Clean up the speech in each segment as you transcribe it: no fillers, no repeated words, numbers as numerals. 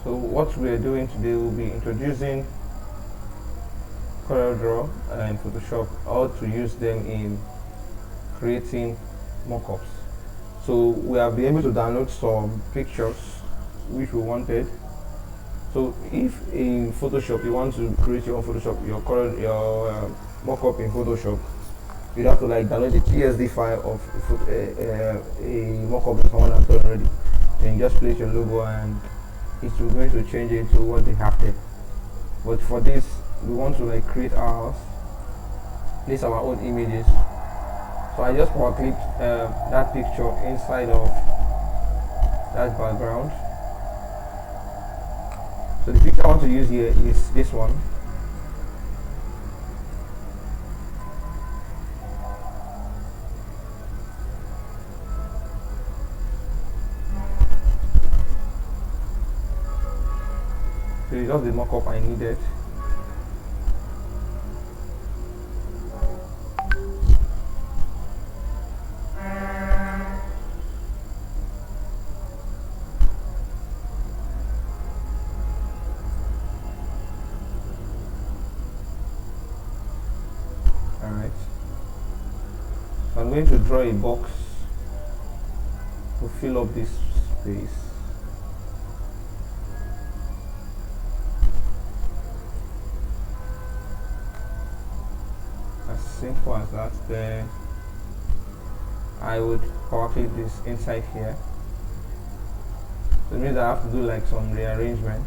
So what we are doing today, we'll be introducing CorelDRAW and Photoshop, how to use them in creating mockups. So we have been able to download some pictures which we wanted. So if in Photoshop you want to create your own Photoshop, your mockup in Photoshop, you'd have to like download the PSD file of a mockup that someone has done already. Then just place your logo and it's going to change it to what they have there. But for this, we want to like create ours, place our own images. So I just power clicked that picture inside of that background. So the picture I want to use here is this one. So it's just the mockup I needed. Alright. So I'm going to draw a box to fill up this space. As simple as that. Then I would power click this inside here. So it means I have to do like some rearrangement.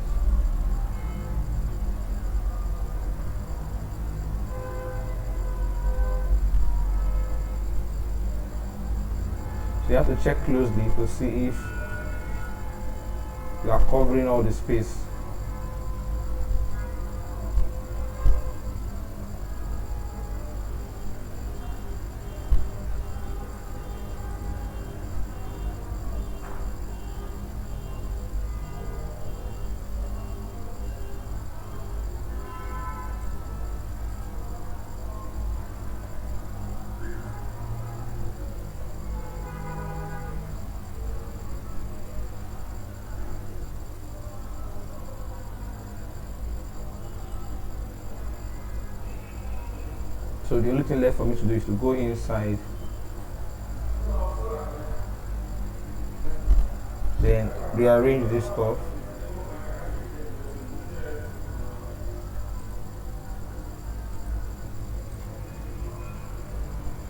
So you have to check closely to see if you are covering all the space. So the only thing left for me to do is to go inside, then rearrange this stuff.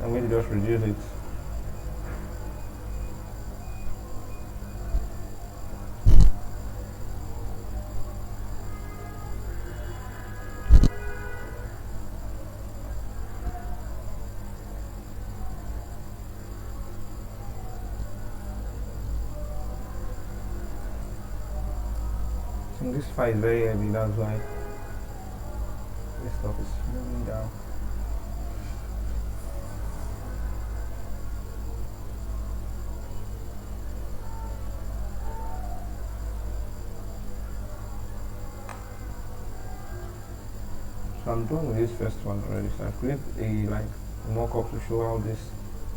I'm going to just reduce it. And this file is very heavy, that's why this stuff is moving down. So I'm done with this first one already. So I've created a like mock-up to show how this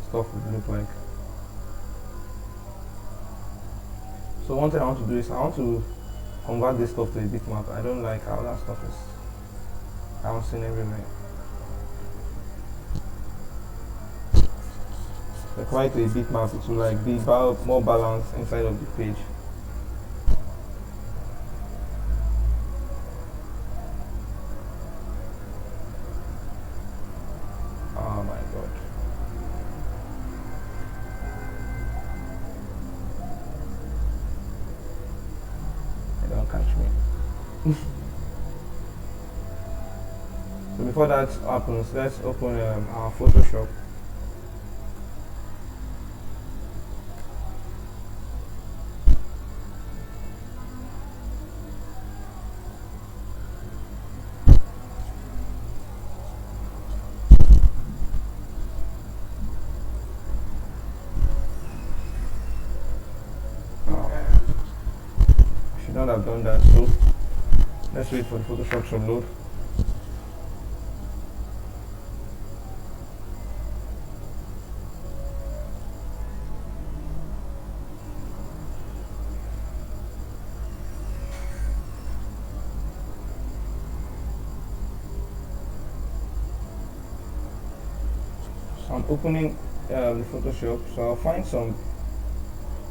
stuff would look like. So one thing I want to do is I want to convert this stuff to a bitmap. I don't like how that stuff is bouncing everywhere. So quite a bitmap, it will like be more balanced inside of the page. Oh my god. Don't catch me. So before that happens, let's open our Photoshop. Should not have done that, so let's wait for the Photoshop to load. I'm opening the Photoshop, so I'll find some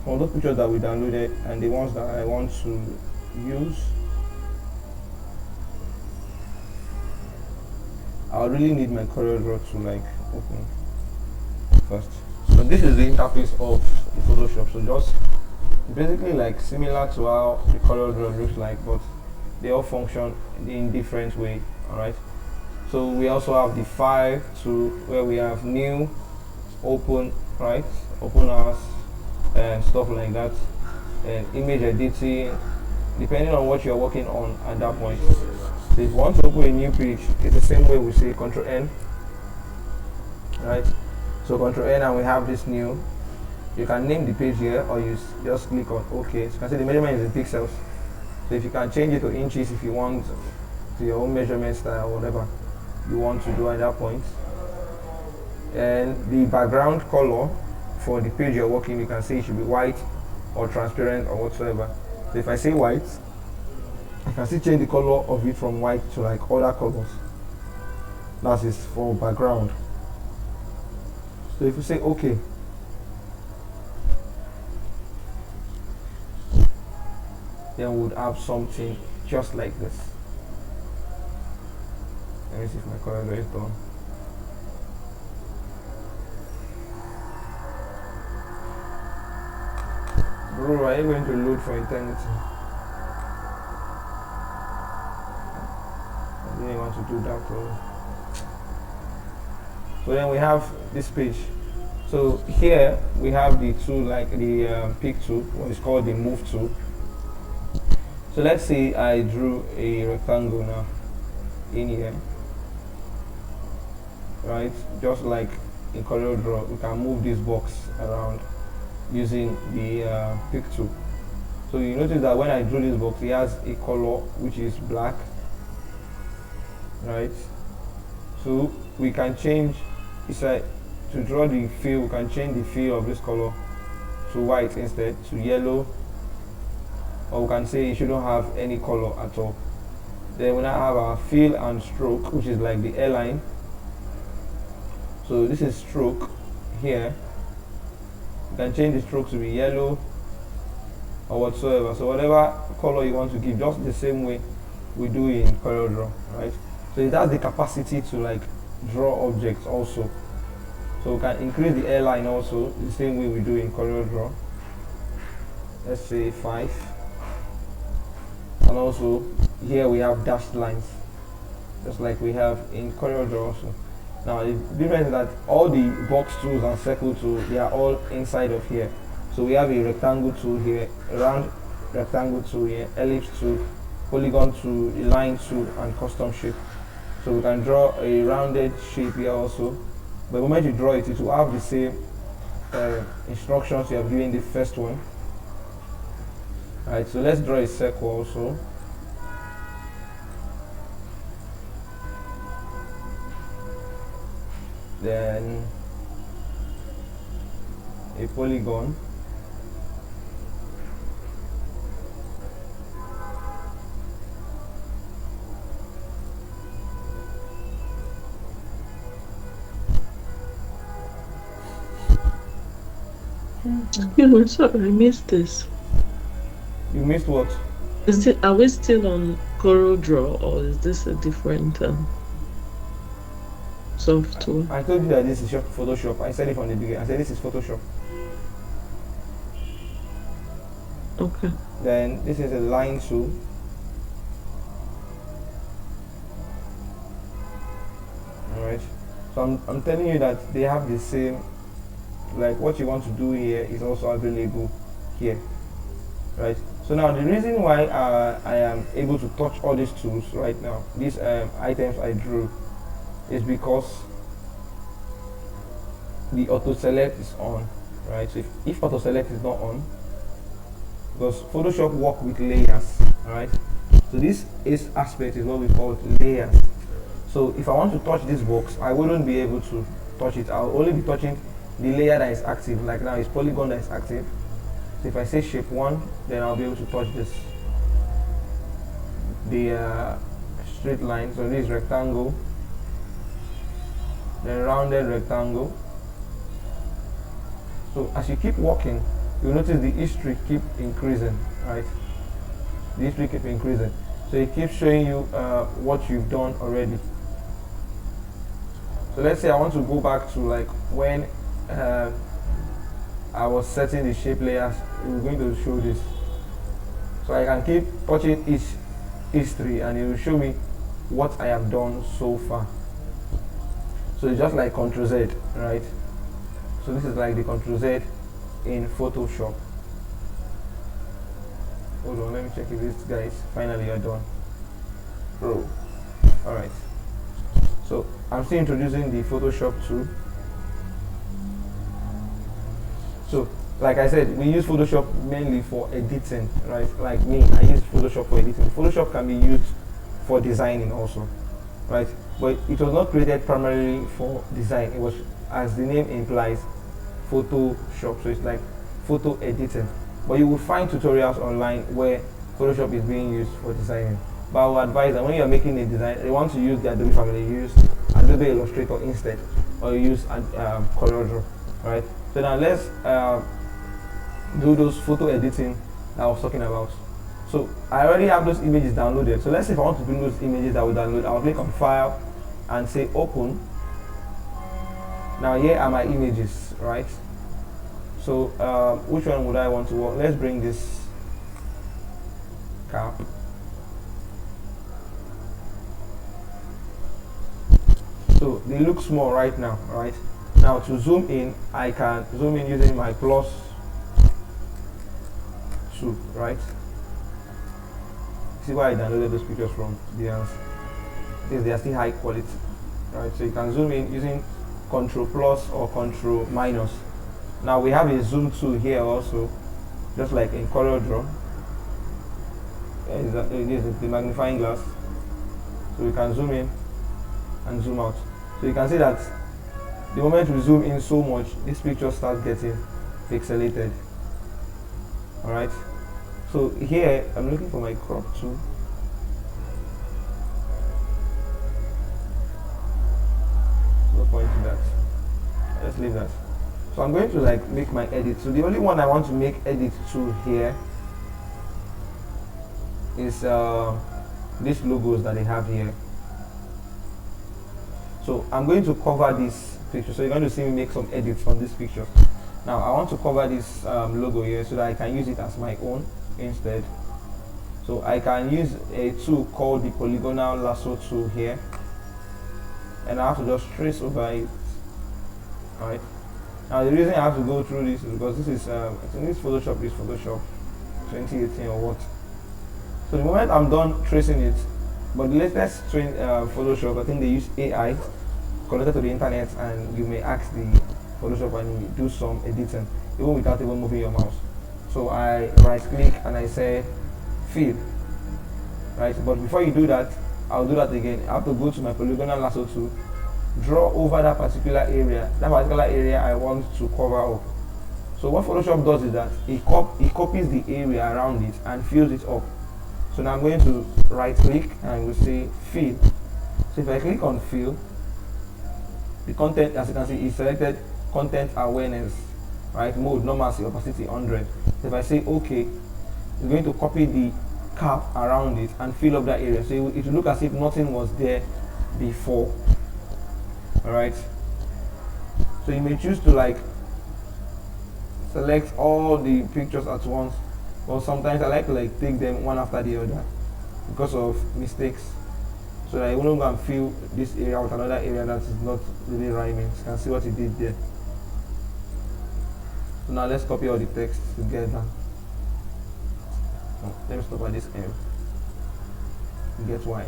of those pictures that we downloaded and the ones that I want to use. I'll really need my CorelDRAW to like open first. So this is the interface of the Photoshop. So just basically like similar to how the CorelDRAW looks like, but they all function in different way. Alright. So we also have the file to where we have new, open, right? Open as and stuff like that, and image editing, depending on what you're working on at that point. So if you want to open a new page, it's the same way we say Ctrl N, right? So Ctrl N, and we have this new. You can name the page here, or you just click on OK. So you can see the measurement is in pixels. So if you can change it to inches if you want, to your own measurement style, whatever you want to do at that point. And the background color for the page you're working, you can see it should be white or transparent or whatsoever. So if I say white, I can still change the color of it from white to like other colors. That is for background. So if you say OK, then we would have something just like this. Let me see if my color is done. Bro, are you going to load for eternity? I didn't want to do that, bro. So then we have this page. So here we have the tool, like the pick tool, what is called the move tool. So let's say I drew a rectangle now in here, right? Just like in CorelDRAW, we can move this box around using the pick tool. So you notice that when I drew this box, it has a color which is black, right? So we can change, it's like to draw the fill, we can change the fill of this color to white instead, to yellow, or we can say it shouldn't have any color at all. Then we now have our fill and stroke, which is like the airline. So this is stroke here. You can change the stroke to be yellow or whatsoever. So whatever color you want to give, just the same way we do in CorelDRAW, right? So it has the capacity to like draw objects also. So we can increase the airline also the same way we do in CorelDRAW. Let's say 5. And also here we have dashed lines, just like we have in CorelDRAW also. Now the difference is that all the box tools and circle tools, they are all inside of here. So we have a rectangle tool here, a round rectangle tool here, ellipse tool, polygon tool, a line tool, and custom shape. So we can draw a rounded shape here also. But the moment you draw it, it will have the same instructions you have given the first one. Alright, so let's draw a circle also. Then a polygon. Excuse me, sorry, I missed this. You missed what? Is it? Are we still on CorelDRAW, or is this a different software? I told you that this is just Photoshop. I said it from the beginning. I said this is Photoshop. Okay. Then this is a line tool. Alright. So I'm telling you that they have the same, like what you want to do here is also available here. Right. So now the reason why I am able to touch all these tools right now, these items I drew, is because the auto select is on, right? So if auto select is not on, because Photoshop work with layers, alright? So this aspect is what we call layers. So if I want to touch this box, I wouldn't be able to touch it. I'll only be touching the layer that is active. Like now it's polygon that is active. So if I say shape 1, then I'll be able to touch this, the straight line. So this rectangle, then rounded rectangle, So as you keep walking, you'll notice the history keep increasing, right? The history keep increasing. So it keeps showing you what you've done already. So let's say I want to go back to like when I was setting the shape layers. We're going to show this. So I can keep touching each history and it will show me what I have done so far. So it's just like Ctrl Z, right? So this is like the Ctrl Z in Photoshop. Hold on, let me check if this guys finally are done. Bro. Alright. So I'm still introducing the Photoshop tool. So like I said, we use Photoshop mainly for editing, right? Like me, I use Photoshop for editing. Photoshop can be used for designing also, right? But it was not created primarily for design. It was, as the name implies, Photoshop. So it's like photo editing. But you will find tutorials online where Photoshop is being used for designing. But I would advise that when you are making a design, you want to use the Adobe family, use Adobe Illustrator instead, or use CorelDRAW, right? So now let's do those photo editing that I was talking about. So I already have those images downloaded. So let's say if I want to bring those images that I will download, I'll click on File and say Open. Now here are my images, right? So which one would I want to work? Let's bring this cap. So they look small right now, right? Now to zoom in, I can zoom in using my plus 2, right? See why I downloaded those pictures from because they are still high quality, right? So you can zoom in using Ctrl plus or Ctrl minus. Now we have a zoom tool here also, just like in CorelDRAW. It is the magnifying glass, so we can zoom in and zoom out. So you can see that the moment we zoom in so much, this picture starts getting pixelated. Alright, so here I'm looking for my crop tool. No point to that. Let's leave that. So I'm going to like make my edit. So the only one I want to make edit to here is these logos that they have here. So I'm going to cover this picture. So you're going to see me make some edits on this picture. Now I want to cover this logo here so that I can use it as my own instead. So I can use a tool called the polygonal lasso tool here, and I have to just trace over it. Alright. Now the reason I have to go through this is because this is I think this Photoshop is Photoshop 2018 or what. So the moment I'm done tracing it, but the latest Photoshop, I think they use AI connected to the internet, and you may ask the Photoshop and you do some editing even without even moving your mouse. So I right click and I say fill, right? But before you do that, I'll do that again. I have to go to my polygonal lasso tool, draw over that particular area I want to cover up. So what Photoshop does is that it copies the area around it and fills it up. So now I'm going to right click and we'll say fill. So if I click on fill, the content, as you can see, is selected content awareness, right? Mode, normalcy, opacity 100. So if I say OK, it's going to copy the cap around it and fill up that area. So it will look as if nothing was there before. Alright. So you may choose to like select all the pictures at once, but sometimes I like to like take them one after the other because of mistakes, so that I won't go and fill this area with another area that is not really rhyming. You can see what he did there. So now let's copy all the text together. Oh, let me stop at this M. Get Y.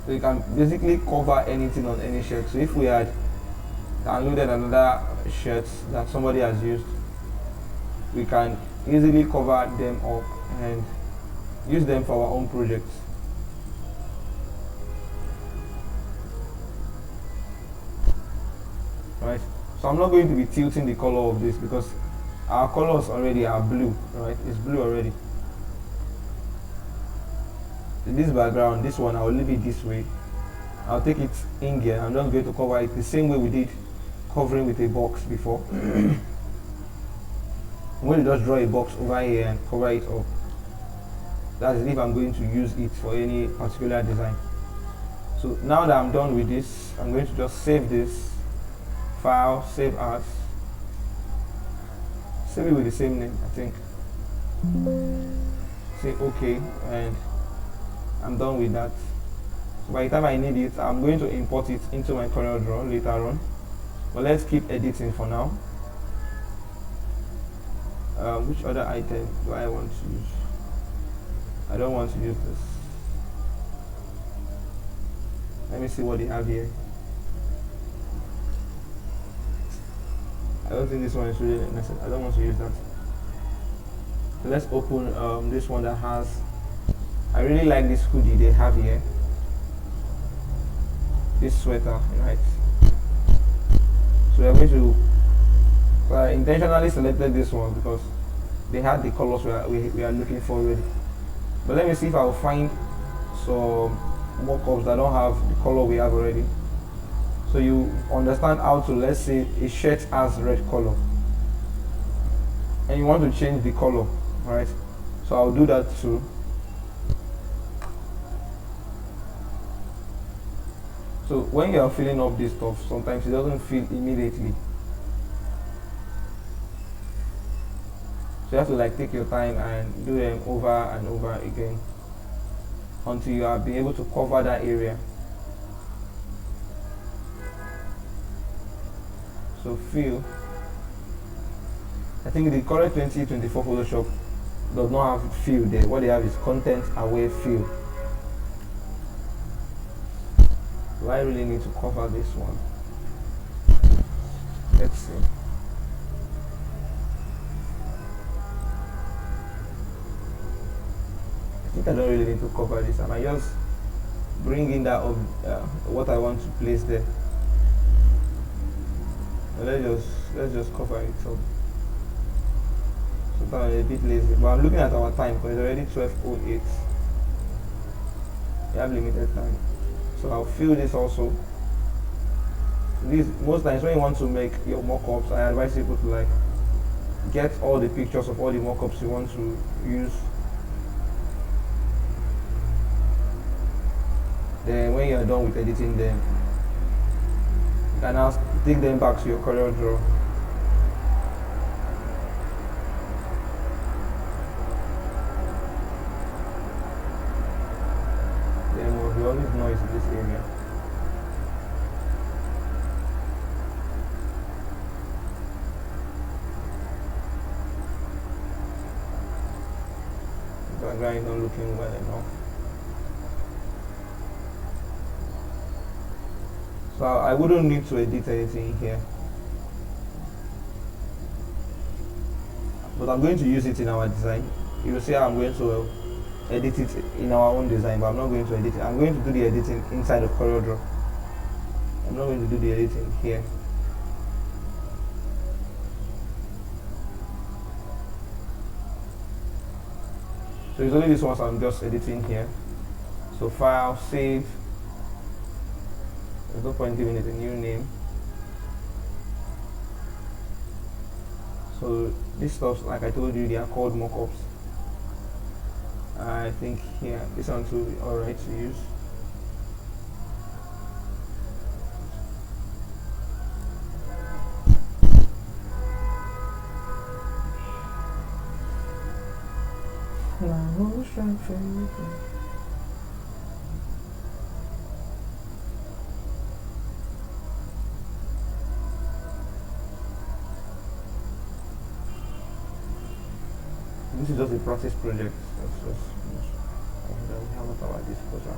So you can basically cover anything on any shirt. So if we had downloaded another shirt that somebody has used, we can easily cover them up and use them for our own projects. Right. So I'm not going to be tilting the color of this because our colors already are blue, right? It's blue already. this background, this one, I'll leave it this way. I'll take it in here. I'm just going to cover it the same way we did covering with a box before. I'm going to just draw a box over here and cover it up. That's if I'm going to use it for any particular design. So now that I'm done with this, I'm going to just save this file, save as, save it with the same name, I think. Say OK, and I'm done with that. So by the time I need it, I'm going to import it into my CorelDRAW later on. But let's keep editing for now. Which other item do I want to use? I don't want to use this. Let me see what they have here. I don't think this one is really necessary. I don't want to use that. So let's open this one that has, I really like this hoodie they have here. This sweater, right? So we're going to, I intentionally selected this one because they had the colors we are looking for already. But let me see if I will find some mockups that don't have the color we have already. So you understand how to, let's say a shirt has red color and you want to change the color, right? So I'll do that too. So when you are filling up this stuff, sometimes it doesn't fill immediately. So you have to like take your time and do them over and over again until you are being able to cover that area. So fill. I think the current 2024 Photoshop does not have fill there. What they have is content aware fill. Do I really need to cover this one? Let's see. I think I don't really need to cover this. I might just bring in that what I want to place there. And let's just cover it up. So I'm a bit lazy, but I'm looking at our time because it's already 12:08. We have limited time. So I'll fill this also. This most times when you want to make your mockups, I advise people to like get all the pictures of all the mockups you want to use. Then when you're done with editing them, you can now take them back to your CorelDRAW. There will be always noise in this area. The background is not looking well enough. So I wouldn't need to edit anything here, but I'm going to use it in our design. You will see how I'm going to edit it in our own design, but I'm not going to edit it. I'm going to do the editing inside of CorelDRAW. I'm not going to do the editing here. So it's only this one, so I'm just editing here. So file, save. There's no point giving it a new name. So these stuff, like I told you, they are called mockups. I think here, this one will be alright to use. This is just a practice project. That's just and we have at our disposal.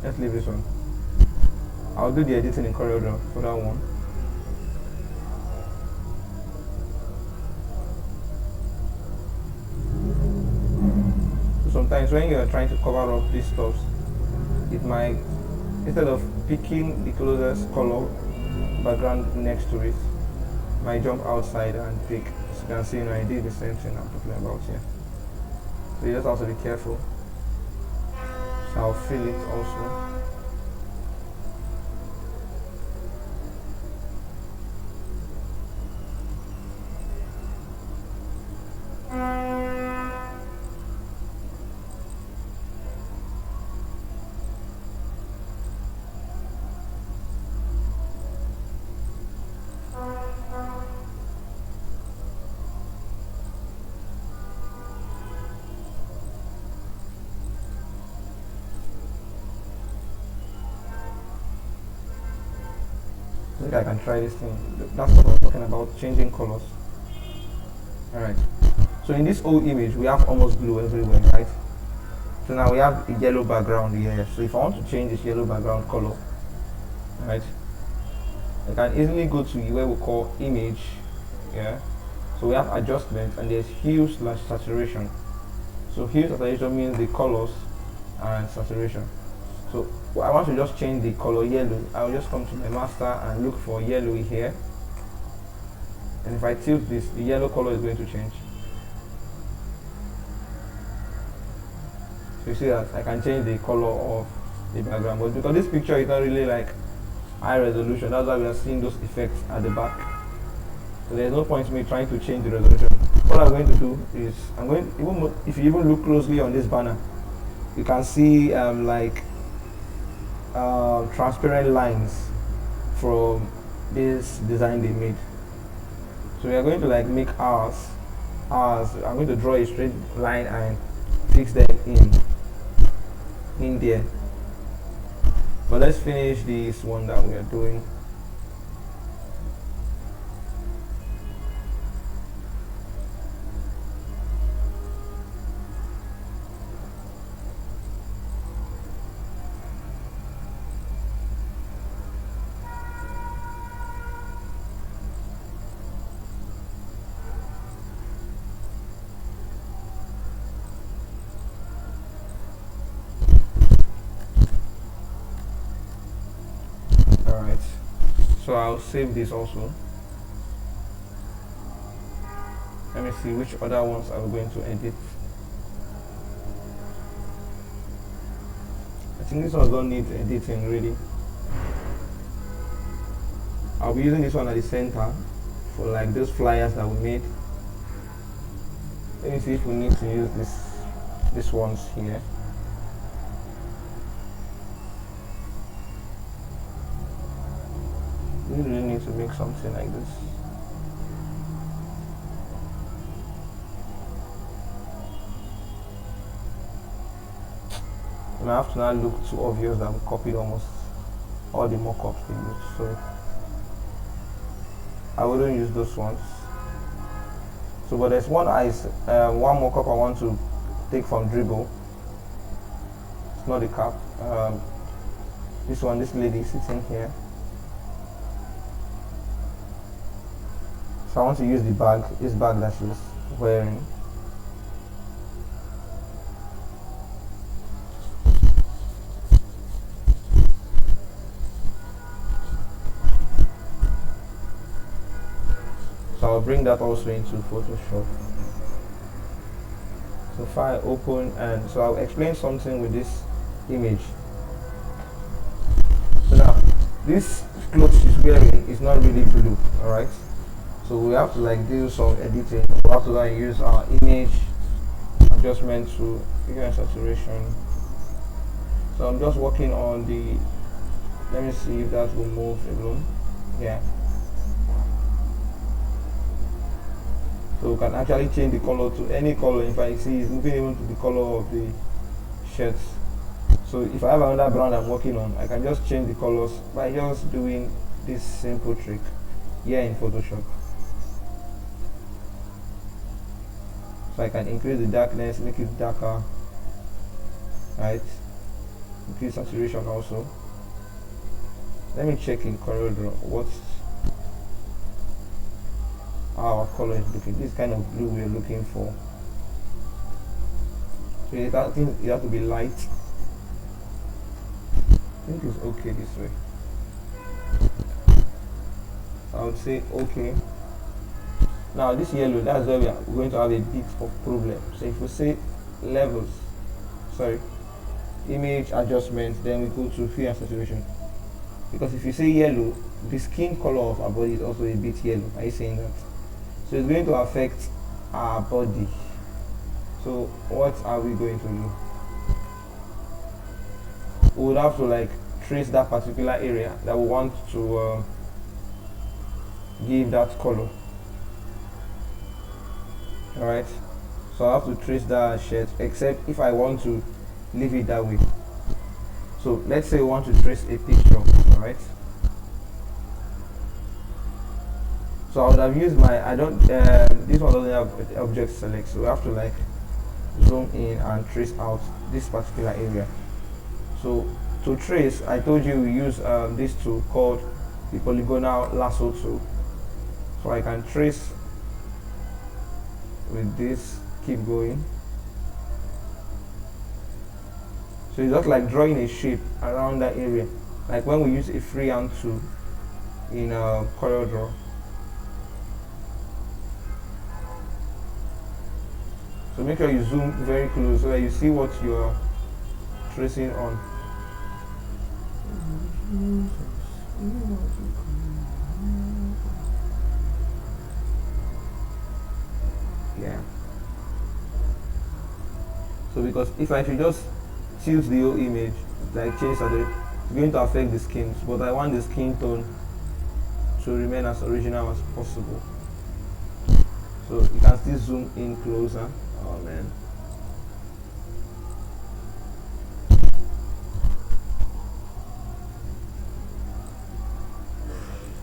Let's leave this one. I'll do the editing in CorelDRAW for that one. So sometimes when you are trying to cover up these stuff, it might, instead of picking the closest color background next to it, might jump outside and pick. As you can see, I did the same thing I'm talking about here. So you just have to be careful. So I'll fill it also. I think I can try this thing. That's what I was talking about, changing colors. Alright. So in this old image, we have almost blue everywhere, right? So now we have a yellow background here. So if I want to change this yellow background color, right, I can easily go to where we call image. Yeah. So we have adjustment and there's hue/saturation. So hue/saturation means the colors and saturation. So I want to just change the color yellow. I'll just come to my master and look for yellow here. And if I tilt this, the yellow color is going to change. So you see that I can change the color of the background. But because this picture is not really like high resolution, that's why we are seeing those effects at the back. So there's no point in me trying to change the resolution. What I'm going to do is, if you even look closely on this banner, you can see transparent lines from this design they made. So we are going to like make ours. I'm going to draw a straight line and fix them in there. But let's finish this one that we are doing. Alright, so I'll save this also. Let me see which other ones I'm going to edit. I think this one don't need editing really. I'll be using this one at the center for like those flyers that we made. Let me see if we need to use this ones here. We really need to make something like this. And I have to not look too obvious that we copied almost all the mockups they used, so I wouldn't use those ones. So, but there's one mockup I want to take from Dribble. It's not the cap. This one, this lady sitting here. So I want to use the bag, this bag that she's wearing. So I'll bring that also into Photoshop. So file open, and so I'll explain something with this image. So now, this clothes she's wearing is not really blue, alright? So we have to like do some editing. We have to like use our image adjustment to figure out saturation. So I'm just working on the, let me see if that will move alone. Yeah. So we can actually change the color to any color. If I see it's moving even to the color of the shirts. So if I have another brand I'm working on, I can just change the colors by just doing this simple trick here in Photoshop. So I can increase the darkness, make it darker, right? increase saturation also. Let me check in CorelDRAW what our color is looking. This kind of blue we're looking for. So I think it has to be light. I think it's okay this way. So I would say okay. Now this yellow, that's where we are going to have a bit of problem. So if we say levels, sorry, image adjustment, then we go to hue and saturation. Because if you say yellow, the skin color of our body is also a bit yellow. Are you saying that? So it's going to affect our body. So what are we going to do? We would have to like trace that particular area that we want to give that color. Alright, so I have to trace that shirt, except if I want to leave it that way. So let's say we want to trace a picture. Alright, so I would have used my, I don't, this one doesn't have object select, so we have to like zoom in and trace out this particular area. So to trace, I told you we use this tool called the polygonal lasso tool. So I can trace with this, keep going. So it's just like drawing a shape around that area, like when we use a freehand tool in CorelDRAW. So make sure you zoom very close so that you see what you're tracing on. Yeah. So because if I should just tilt the whole image, like change it, it's going to affect the skins, but I want the skin tone to remain as original as possible. So you can still zoom in closer. Oh man.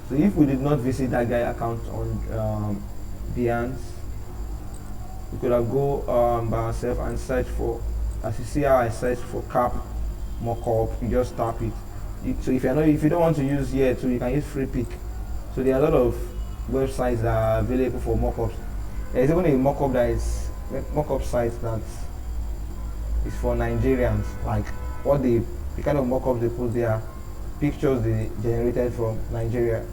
So if we did not visit that guy account on Behance, we could have go by ourselves and search for, as you see how I search for cap mockup, you just tap it. So if you don't want to use here too, you can use free pick. So there are a lot of websites that are available for mockups. There's even a mockup that is mockup site that is for Nigerians. Like what the kind of mockups they put there, pictures they generated from Nigeria,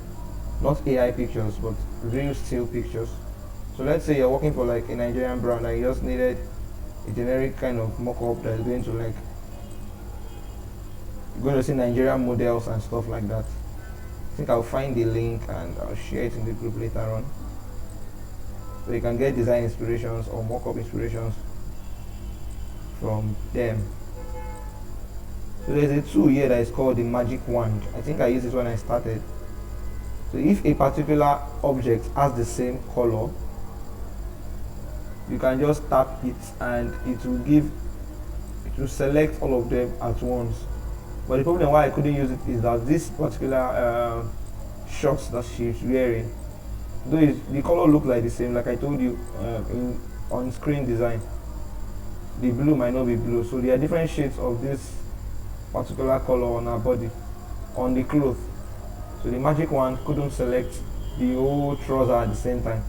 not AI pictures but real still pictures. So let's say you're working for like a Nigerian brand and you just needed a generic kind of mockup that is going to like, you're going to see Nigerian models and stuff like that. I think I'll find the link and I'll share it in the group later on, so you can get design inspirations or mockup inspirations from them. So there's a tool here that is called the magic wand. I think I used this when I started. So if a particular object has the same color, you can just tap it and it will select all of them at once. But the problem why I couldn't use it is that this particular shorts that she's wearing, though the color look like the same, like I told you in on screen design, the blue might not be blue, so there are different shades of this particular color on our body, on the cloth. So the magic wand couldn't select the whole trouser at the same time,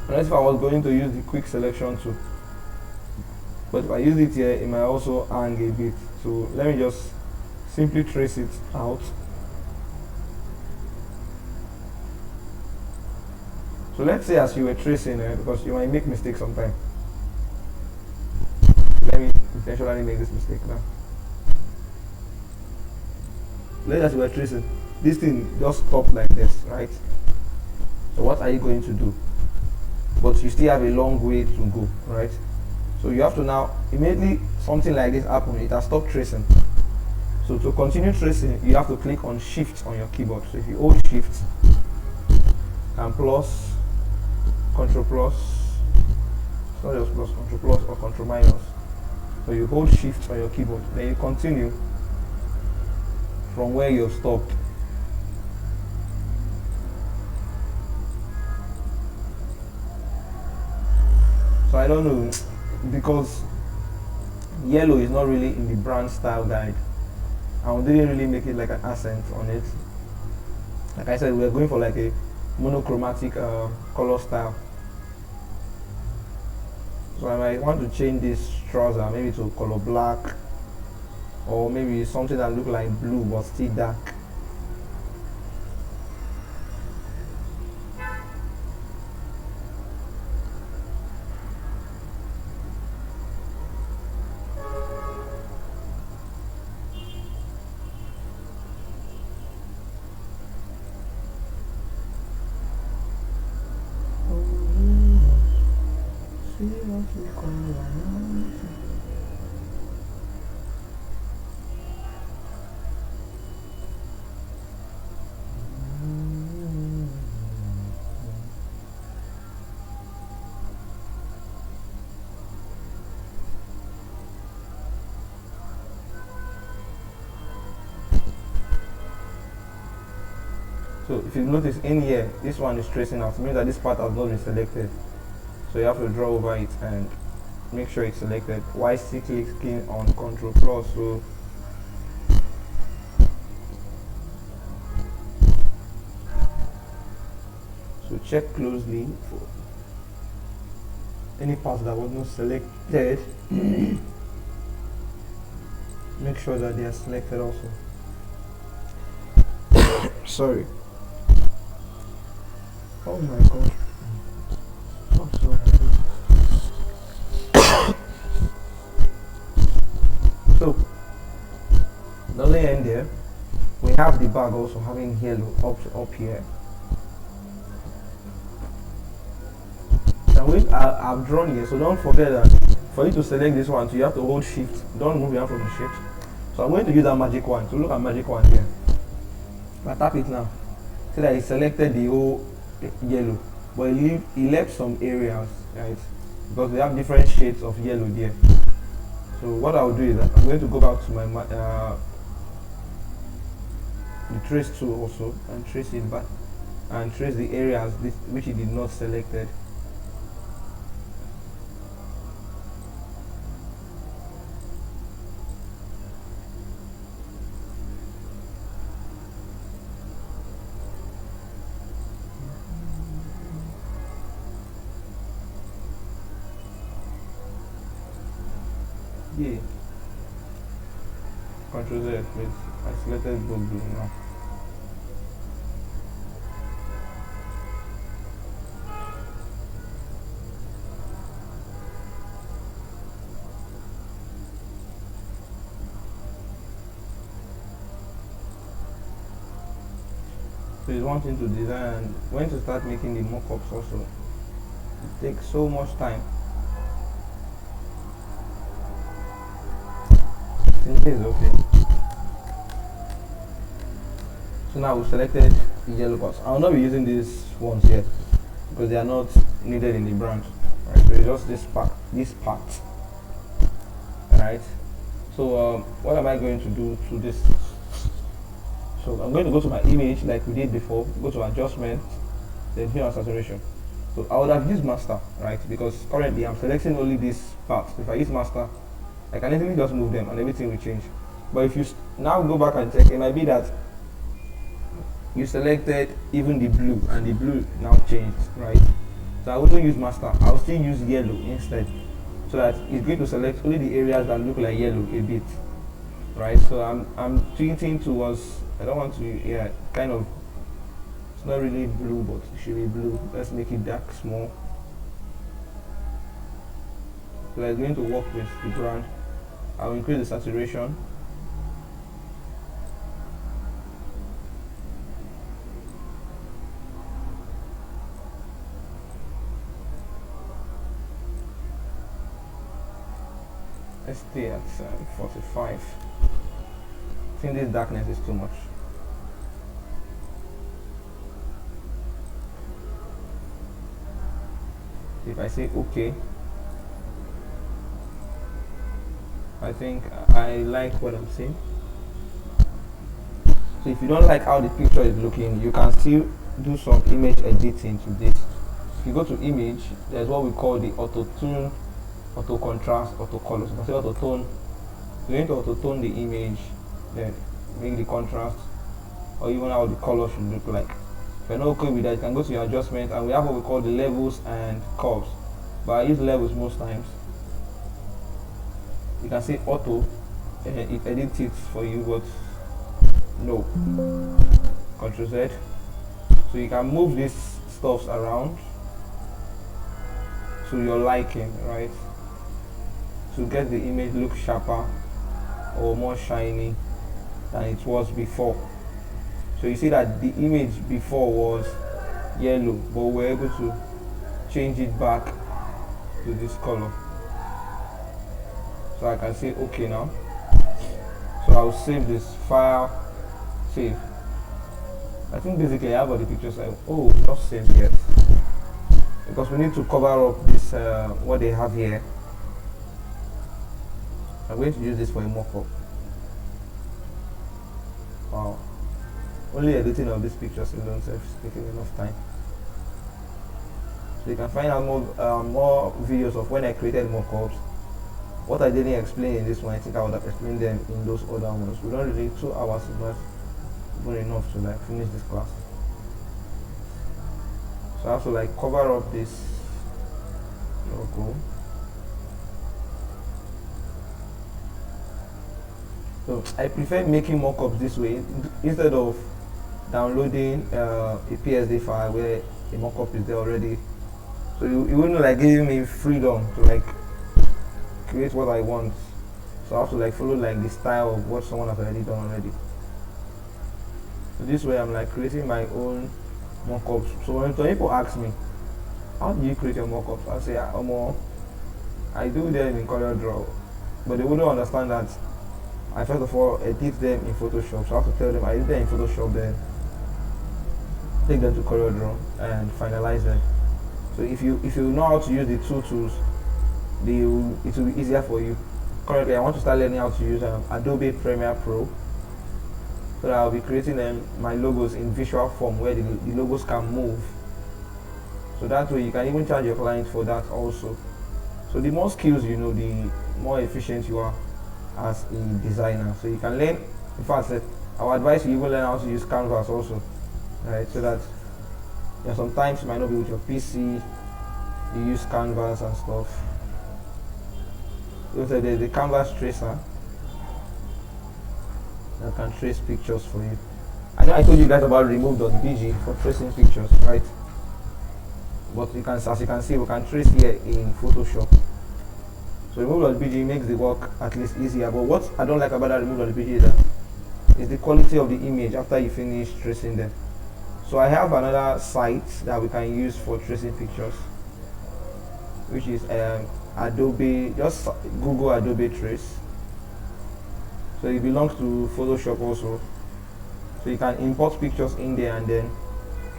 unless if I was going to use the quick selection tool. But if I use it here, it might also hang a bit. So let me just simply trace it out. So let's say as you were tracing it, because you might make mistakes sometimes. Let me intentionally make this mistake now. Let's say as you were tracing, this thing just stopped like this, right? So what are you going to do? But you still have a long way to go, right? So you have to now, immediately something like this happens, it has stopped tracing. So to continue tracing, you have to click on Shift on your keyboard. So if you hold Shift and plus, Control plus, it's not just plus, Control plus or Control minus. So you hold Shift on your keyboard, then you continue from where you've stopped. So I don't know, because yellow is not really in the brand style guide, and we didn't really make it like an accent on it. Like I said, we're going for like a monochromatic color style. So I might want to change this trouser maybe to color black, or maybe something that look like blue but still dark. So if you notice in here, this one is tracing out. It means that this part has not been selected. So you have to draw over it and make sure it's selected while still clicking on Ctrl Plus. So check closely for any part that was not selected. Make sure that they are selected also. Sorry. Oh my god. I'm sorry. So, doesn't end there. We have the bag also having yellow up here. Now I've drawn here, so don't forget that for you to select this one, so you have to hold shift. Don't move your hand from the shift. So I'm going to use that magic wand. So look at magic wand here. I tap it now. See that it selected the whole yellow, but he left some areas, right? Because we have different shades of yellow there. So what I'll do is that I'm going to go back to my the trace tool also and trace it back and trace the areas which it did not selected. Yeah. Control Z, please. I selected both blue now. So it's one thing to design, and when to start making the mockups also, it takes so much time. It is okay. So now we've selected the yellow parts. I will not be using these ones yet because they are not needed in the brand. Right, so it's just this part. Alright. So what am I going to do to this? So I'm going to go to my image like we did before, go to adjustment, then here on saturation. So I would have used master, right? Because currently I'm selecting only this part. If I use master, I can easily just move them and everything will change. But if you now go back and check, it might be that you selected even the blue and the blue now changed, right? So I wouldn't use master, I'll still use yellow instead, so that it's going to select only the areas that look like yellow a bit, right? So I'm tweeting towards, I don't want to, yeah, kind of, it's not really blue, but it should be blue. Let's make it dark small. So I'm going to work with the brand. I'll increase the saturation. Let's stay at 45. I think this darkness is too much. If I say OK, I think I like what I'm seeing. So if you don't like how the picture is looking, you can still do some image editing to this. If you go to image, there's what we call the auto tune auto contrast, auto color. So you can say auto tone. You need to auto tone the image, then make the contrast, or even how the color should look like. If you're not okay with that, you can go to your adjustment, and we have what we call the levels and curves. But I use levels most times. You can say auto, and it edits it for you, but no. Ctrl Z. So you can move these stuffs around to your liking, right? To get the image look sharper or more shiny than it was before. So you see that the image before was yellow, but we're able to change it back to this color. So I can say okay now. So I'll save this file, save. I think basically I have all the pictures. Oh, not saved yet, because we need to cover up this what they have here. I'm going to use this for a mockup. Wow, only editing of these pictures alone is taking enough time. So you can find out more videos of when I created mockups. What I didn't explain in this one, I think I would have explained them in those other ones. We don't really 2 hours is not even enough to like finish this class. So I have to like cover up this logo. So I prefer making mockups this way instead of downloading a PSD file where a mockup is there already. So it wouldn't like give me freedom to like create what I want. So I have to like follow like the style of what someone has already done already. So this way I'm like creating my own mockups. So when people ask me, how do you create your mockups? I say, I do them in CorelDRAW, but they wouldn't understand that I first of all edit them in Photoshop. So I have to tell them I did them in Photoshop, then take them to CorelDRAW and finalize them. So if you know how to use the 2 tools, it will be easier for you. Currently I want to start learning how to use Adobe Premiere Pro, so that I'll be creating my logos in visual form where the logos can move. So that way you can even charge your client for that also. So the more skills you know, the more efficient you are as a designer. So you can learn, in fact I would advise you even learn how to use Canvas also, right? So that sometimes you might not be with your PC, you use Canvas and stuff. So there's the Canvas tracer that can trace pictures for you. I know I told you guys about remove.bg for tracing pictures, right? But as you can see, we can trace here in Photoshop. So remove.bg makes the work at least easier. But what I don't like about that remove.bg is the quality of the image after you finish tracing them. So I have another site that we can use for tracing pictures, which is Adobe. Just Google Adobe Trace. So it belongs to Photoshop also. So you can import pictures in there and then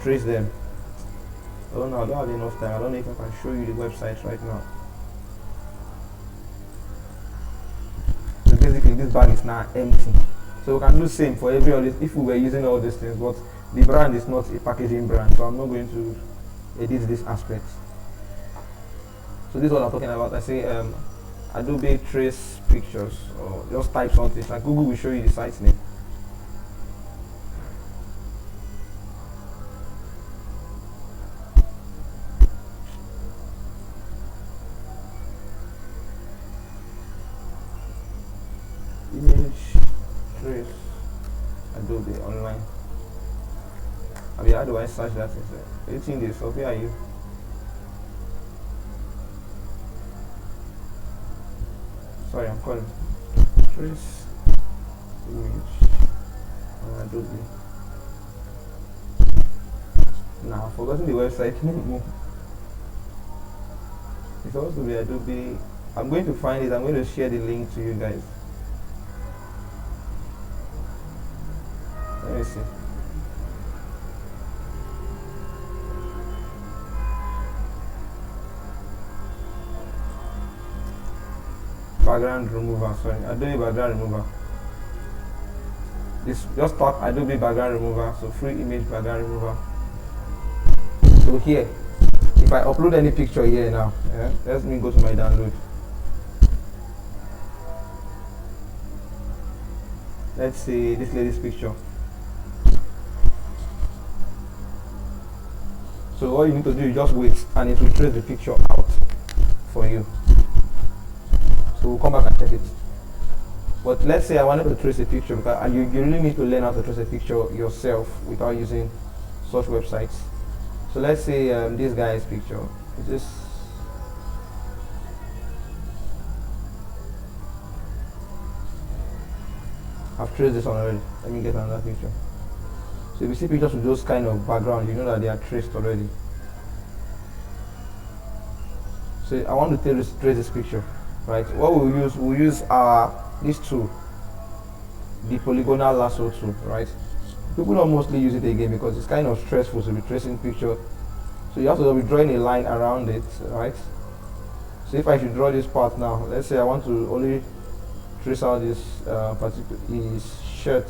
trace them. I don't know, I don't have enough time. I don't know if I can show you the website right now. So basically this bag is now empty. So we can do the same for every other if we were using all these things, but the brand is not a packaging brand, so I'm not going to edit this aspect. So this is what I'm talking about. I say Adobe Trace Pictures, or just type something like Google will show you the site's name. Image Trace Adobe online. I mean, how do I search that? Editing this up, where are you? Sorry, I'm calling. Trace image on Adobe. Nah, I've forgotten the website name. It's supposed to be Adobe. I'm going to find it. I'm going to share the link to you guys. Let me see. Background remover, sorry, Adobe background remover. This just type Adobe background remover, so free image background remover. So here, if I upload any picture here now, let me go to my download. let's say this lady's picture. So all you need to do is just wait and it will trace the picture out for you. So we'll come back and check it. But let's say I wanted to trace a picture, because you really need to learn how to trace a picture yourself without using such websites. So let's say this guy's picture is this. I've traced this one already. Let me get another picture. So if you see pictures with those kind of background, you know that they are traced already. So I want to trace this picture, right? What we'll use this tool, the polygonal lasso tool, right? People don't mostly use it again because it's kind of stressful to be tracing picture. So you have to be drawing a line around it, right? So if I should draw this part now, let's say I want to only trace out this particular shirt.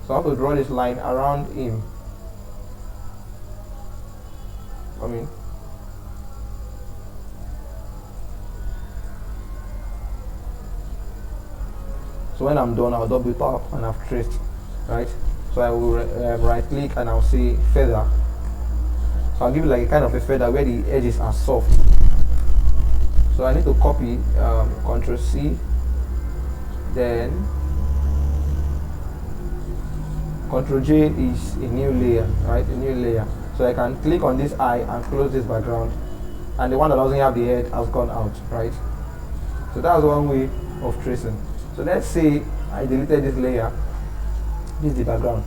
So I have to draw this line around him. So when I'm done, I'll double tap and I've traced, right? So I will right click and I'll say feather. So I'll give it like a kind of a feather where the edges are soft. So I need to copy, Ctrl C, then Ctrl J is a new layer, right? A new layer. So I can click on this eye and close this background, and the one that doesn't have the head has gone out, right? So that's one way of tracing. So let's say I deleted this layer. This is the background.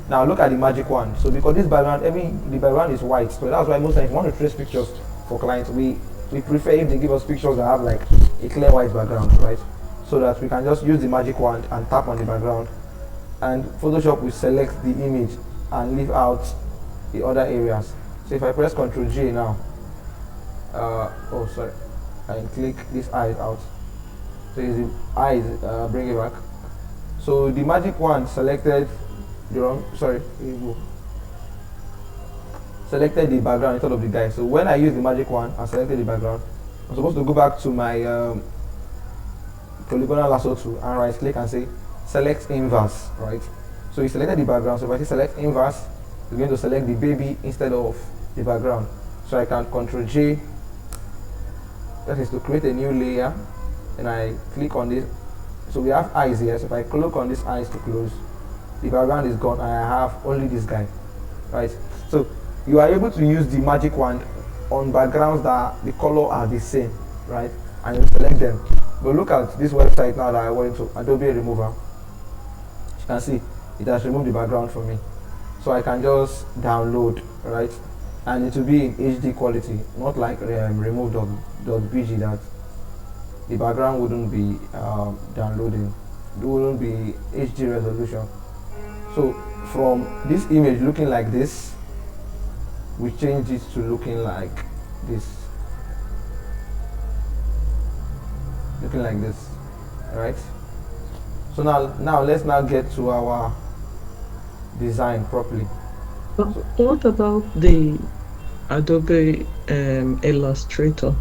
Now look at the magic wand. So because this background, the background is white, so that's why most times if you want to trace pictures for clients, we prefer if they give us pictures that have like a clear white background, right? So that we can just use the magic wand and tap on the background, and Photoshop will select the image and leave out the other areas. So if I press Ctrl J now, and click this eye out. So the eyes, bring it back. So the magic wand selected selected the background instead of the guy. So when I use the magic wand and selected the background, I'm supposed to go back to my polygonal lasso tool and right click and say select inverse, right? So you selected the background. So if I say select inverse, it's going to select the baby instead of the background. So I can Ctrl J, that is to create a new layer, and I click on this. So we have eyes here. So if I click on this eyes to close, the background is gone and I have only this guy, right? So you are able to use the magic wand on backgrounds that the color are the same, right? And you select them. But look at this website now that I went to, Adobe Remover. You can see it has removed the background for me. So I can just download, right? And it will be in HD quality, not like remove.bg that the background wouldn't be downloading. It wouldn't be HD resolution. So from this image looking like this, we change it to looking like this. Looking like this, right? So now let's get to our design properly. So what about the Adobe Illustrator?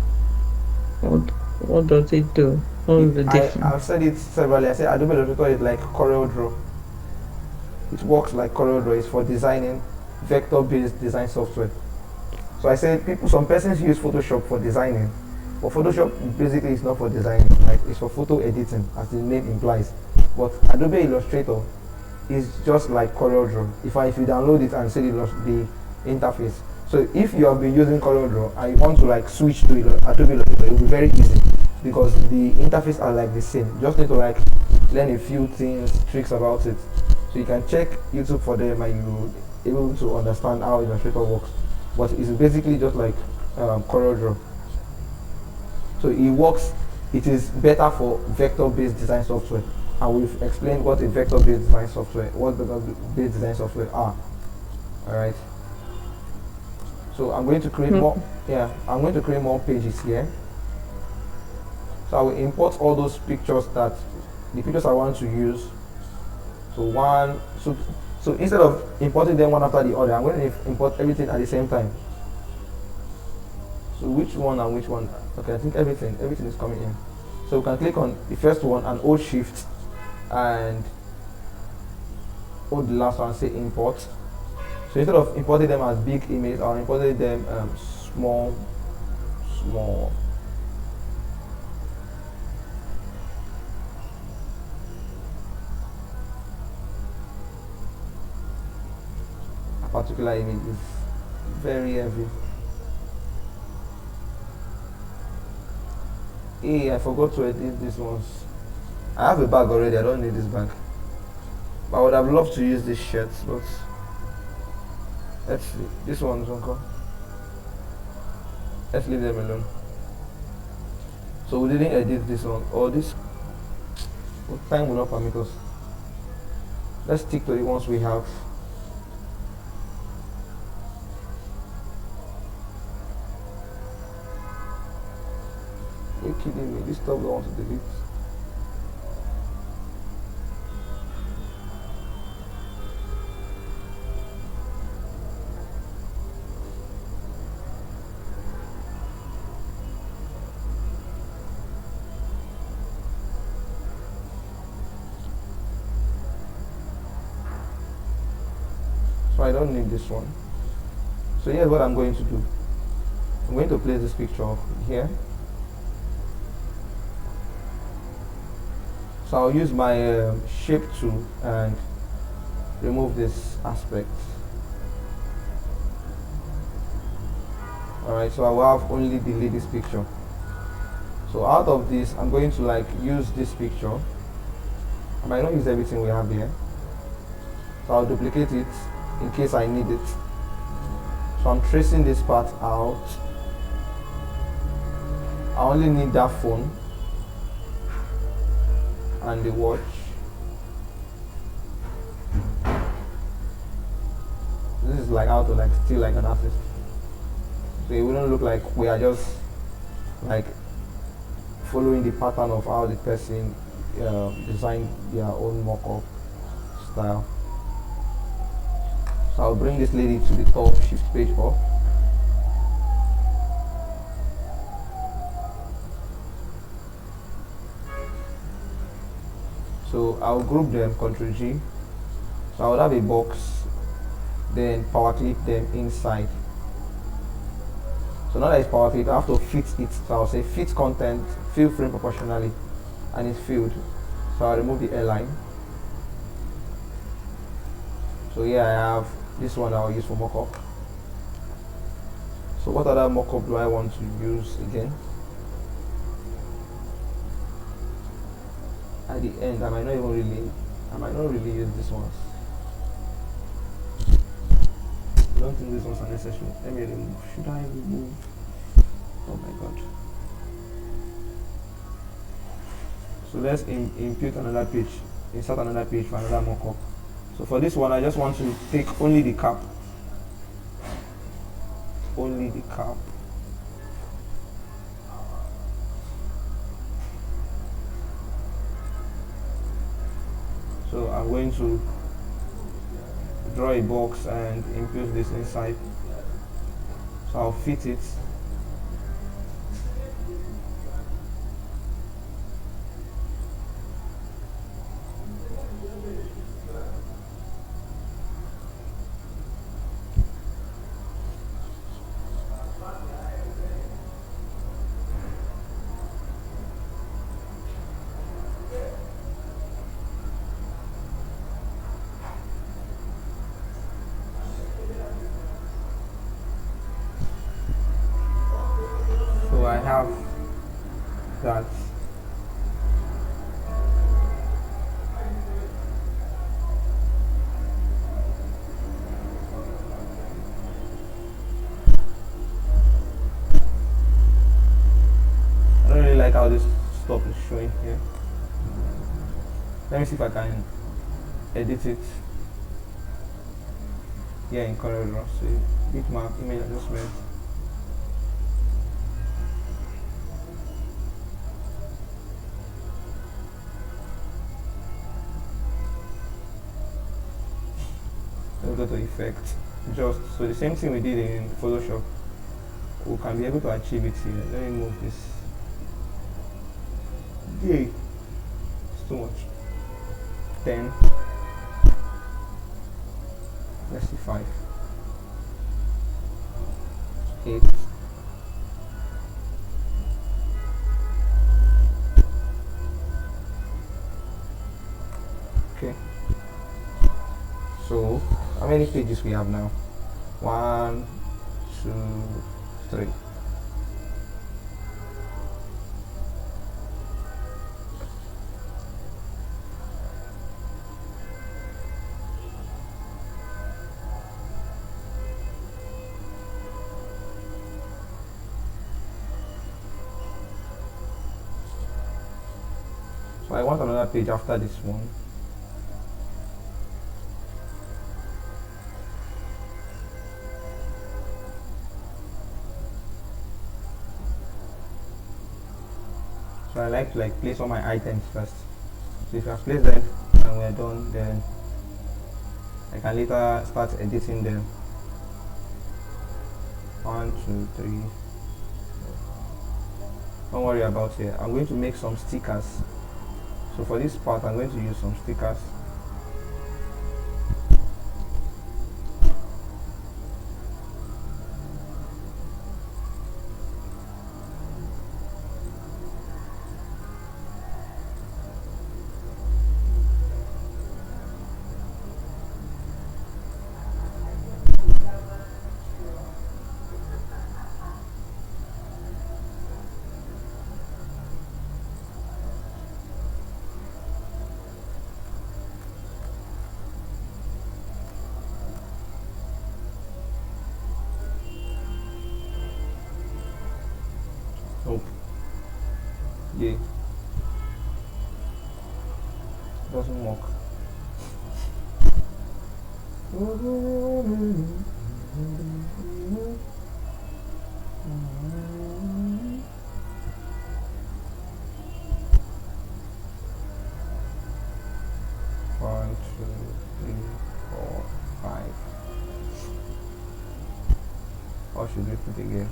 What does it do? What's the difference? I've said it severally. I said Adobe Illustrator is like CorelDRAW. It works like CorelDRAW. It's for designing vector-based design software. So I said some persons use Photoshop for designing, but Photoshop basically is not for designing, right? It's for photo editing, as the name implies. But Adobe Illustrator is just like CorelDRAW. If you download it and see the interface. So if you have been using CorelDRAW and you want to like switch to Adobe Illustrator, it will be very easy because the interface are like the same. You just need to like learn a few things, tricks about it. So you can check YouTube for them and you'll be able to understand how Illustrator works. But it's basically just like CorelDRAW. So it works. It is better for vector-based design software, and we've explained what a vector-based design software, are. All right. So I'm going to create more. Yeah, I'm going to create more pages here. So I will import all those pictures the pictures I want to use. So instead of importing them one after the other, I'm going to import everything at the same time. So which one and which one? Okay, I think everything is coming in. So we can click on the first one and hold shift and the last one, say import. So instead of importing them as big images, I'll import them small. A particular image is very heavy. Hey, I forgot to edit this ones. I have a bag already, I don't need this bag. I would have loved to use this shirt, but let's see. This one's uncle. Let's leave them alone. So we didn't edit this one, or this. Well, time will not permit us. Let's stick to the ones we have. You're kidding me, this stuff I want to delete. So I don't need this one. So here's what I'm going to do. I'm going to place this picture here. So I'll use my shape tool and remove this aspect. Alright, so I will have only delete this picture. So out of this, I'm going to use this picture. I might not use everything we have here. So I'll duplicate it in case I need it. So I'm tracing this part out. I only need that phone and the watch. This is how to steal like an artist. So it wouldn't look like we are just following the pattern of how the person designed their own mock-up style. So I'll bring this lady to the top, shift page up. So I'll group them, Ctrl G. So I'll have a box, then power click them inside. So now that it's power click, I have to fit it. So I'll say fit content, fill frame proportionally, and it's filled. So I'll remove the airline. So here I have this one I'll use for mockup. So what other mockup do I want to use again? At the end, I might not really use this one. I don't think these ones are necessary. Let me remove. Should I remove? Oh my god. So let's impute another page, insert another page for another mockup. So for this one, I just want to take only the cap. Only the cap. So I'm going to draw a box and impute this inside. So I'll fit it. So I have that. I don't really like how this stuff is showing here. Let me see if I can edit it here in CorelDRAW. So bitmap, image adjustment. Let's go to effect. Just so the same thing we did in Photoshop, we can be able to achieve it here. Let me move this. Yay! It's too much. Okay, so how many pages we have now? 1, 2, 3. So I want another page after this one. So I like to place all my items first. So if I've placed them and we're done, then I can later start editing them. 1, 2, 3. Don't worry about it. I'm going to make some stickers. So for this part, I'm going to use some stickers. Nope. Yeah. Doesn't work. One, two, three, four, 5. Or should we put it again?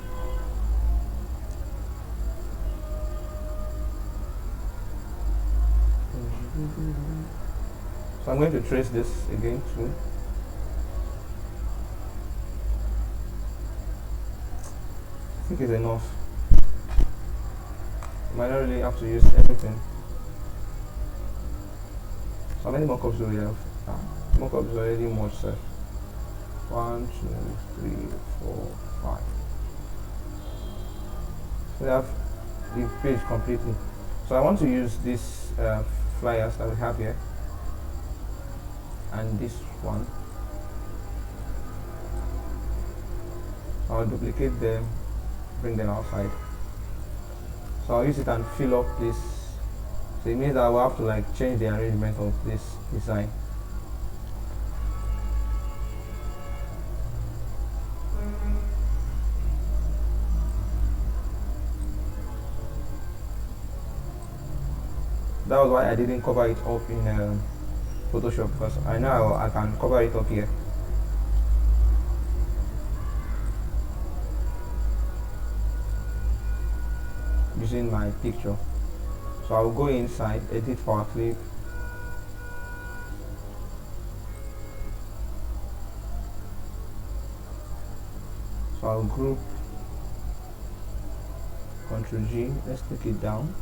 So I'm going to trace this again too. I think it's enough. You might not really have to use everything. So how many mockups do we have? Mockups is already much, sir. 1, 2, 3, 4, 5. So we have the page completely. So I want to use these flyers that we have here and this one. I'll duplicate them, bring them outside. So I'll use it and fill up this. So it means that I will have to change the arrangement of this design. That was why I didn't cover it up in Photoshop, because I know I can cover it up here. Using my picture. So I'll go inside, edit power clip. So I'll group, Ctrl G, let's take it down.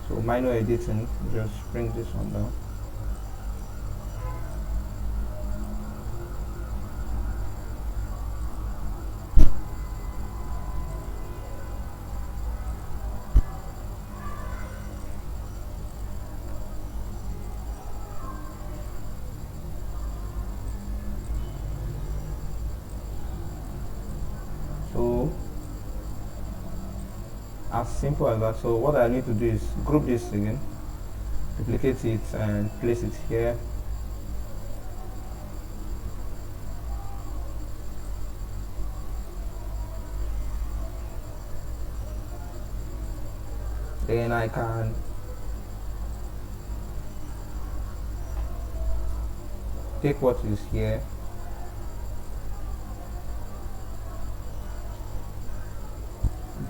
So minor editing, just bring this one down. So as simple as that. So what I need to do is group this again, duplicate it and place it here. Then I can take what is here,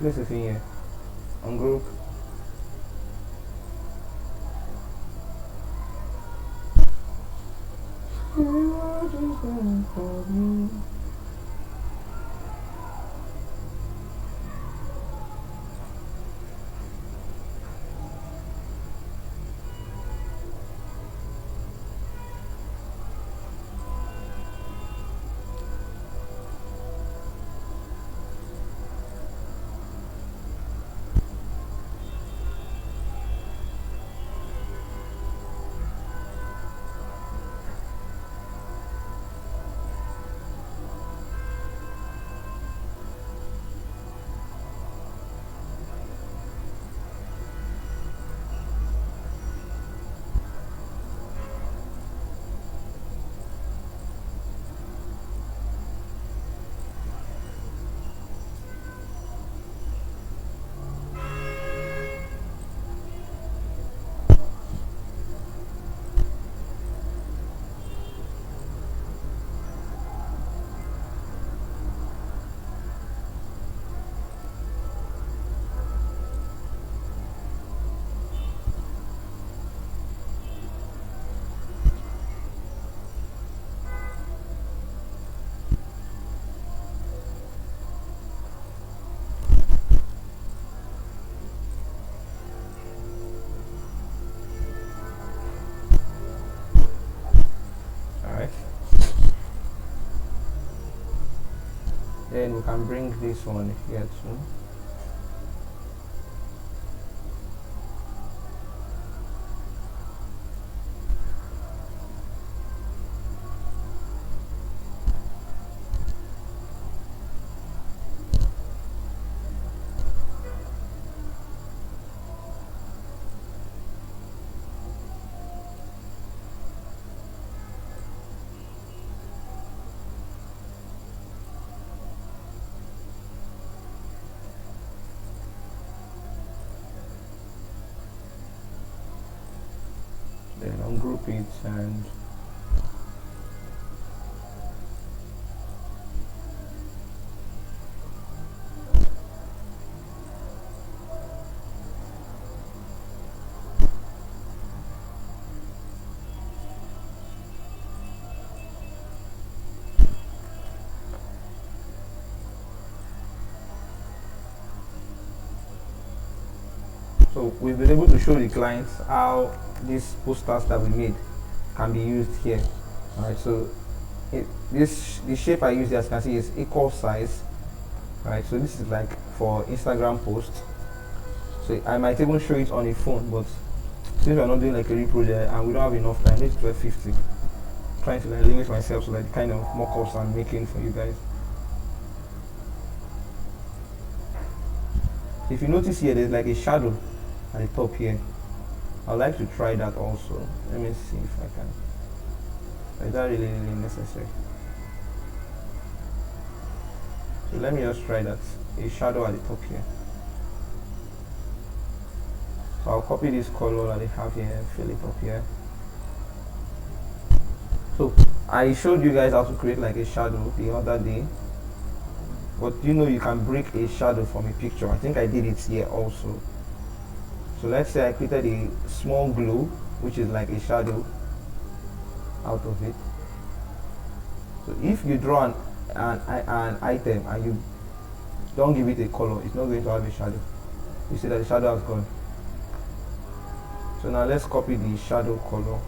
place it in here, ungroup, waiting for you. Then we can bring this one here too. Then ungroup it and so we've been able to show the clients how these posters that we made can be used here. Alright, so the shape I use, as you can see, is equal size. Right, so this is like for Instagram posts. So I might even show it on a phone, but since we're not doing like a real project and we don't have enough time, it's 12:50. Trying to like limit myself to like the kind of mockups I'm making for you guys. If you notice here, there's like a shadow at the top here. I'd like to try that also. Let me see if I can. Is that really necessary? So let me just try that. A shadow at the top here. So I'll copy this color that they have here and fill it up here. So I showed you guys how to create like a shadow the other day. But you know you can break a shadow from a picture. I think I did it here also. So let's say I created a small glow, which is like a shadow out of it. So if you draw an item and you don't give it a color, it's not going to have a shadow. You see that the shadow has gone. So now let's copy the shadow color.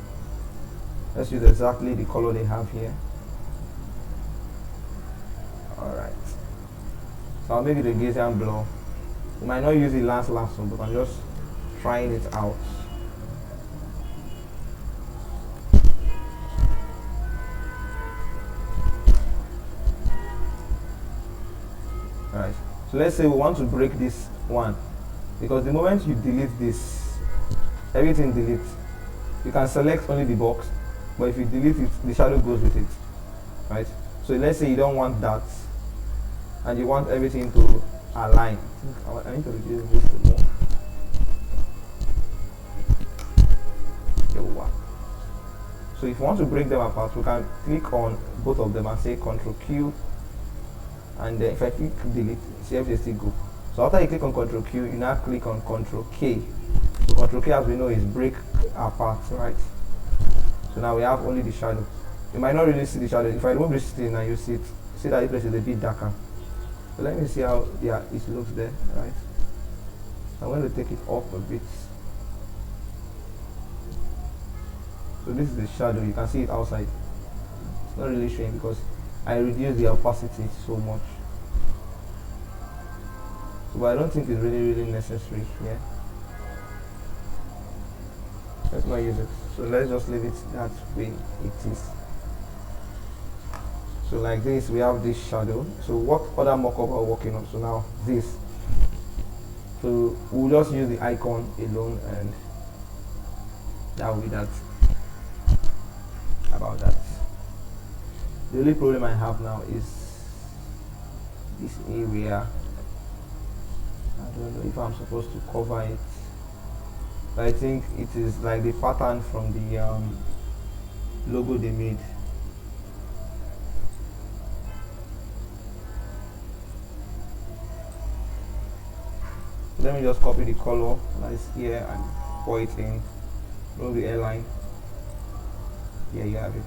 Let's use exactly the color they have here. Alright. So I'll make it a Gaussian blur. You might not use the last one, but I'm just trying it out. Alright, so let's say we want to break this one, because the moment you delete this, everything deletes. You can select only the box, but if you delete it, the shadow goes with it. Right? So let's say you don't want that and you want everything to align. I need to reduce this to more. So if you want to break them apart, we can click on both of them and say Ctrl Q, and then if I click delete, see everything still go. So after you click on Ctrl Q, you now click on Ctrl K. So Ctrl K, as we know, is break apart, right? So now we have only the shadow. You might not really see the shadow. If I remove this thing and you see it, see that this place is a bit darker. So let me see how it looks there, right? I'm going to take it off a bit. So this is the shadow. You can see it outside. It's not really showing because I reduced the opacity so much. So, but I don't think it's really necessary here. Let's not use it. So let's just leave it that way it is. So like this, we have this shadow. So what other mockup are we working on? So now this. So we'll just use the icon alone, and that will be that about that. The only problem I have now is this area. I don't know if I'm supposed to cover it. But I think it is like the pattern from the logo they made. Let me just copy the color that's here and pour it in. Remove the airline. Here you have it.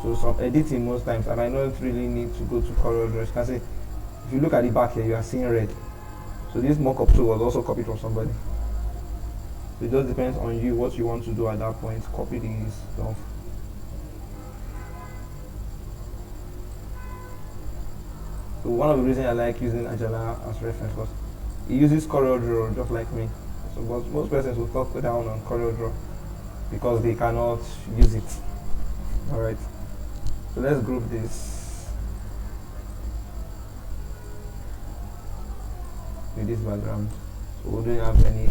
So some editing most times, and I don't really need to go to CorelDRAW. You can see, if you look at the back here, you are seeing red. So this mockup tool was also copied from somebody. So it just depends on you what you want to do at that point. Copy these stuff. So one of the reasons I like using Agila as reference was it uses CorelDRAW just like me. So but most persons will talk down on CorelDRAW because they cannot use it. Alright. So let's group this with this background. So we don't have any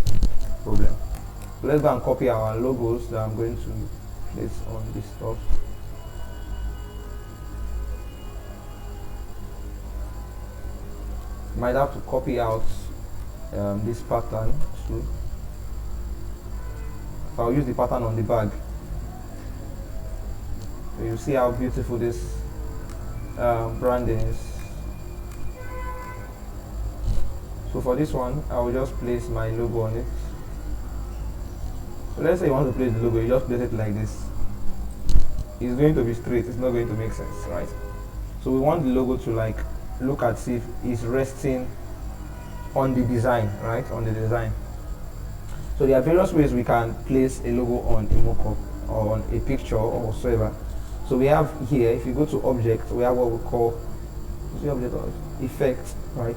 problem. So let's go and copy our logos that I'm going to place on this stuff. Might have to copy out this pattern too. So I'll use the pattern on the bag. So you see how beautiful this branding is. So for this one, I will just place my logo on it. So let's say you want to place the logo, you just place it like this. It's going to be straight, it's not going to make sense, right? So we want the logo to like look at see if it's resting on the design, right? On the design. So there are various ways we can place a logo on a mockup or on a picture or whatsoever. So we have here, if you go to object, we have what we call object or effect, right?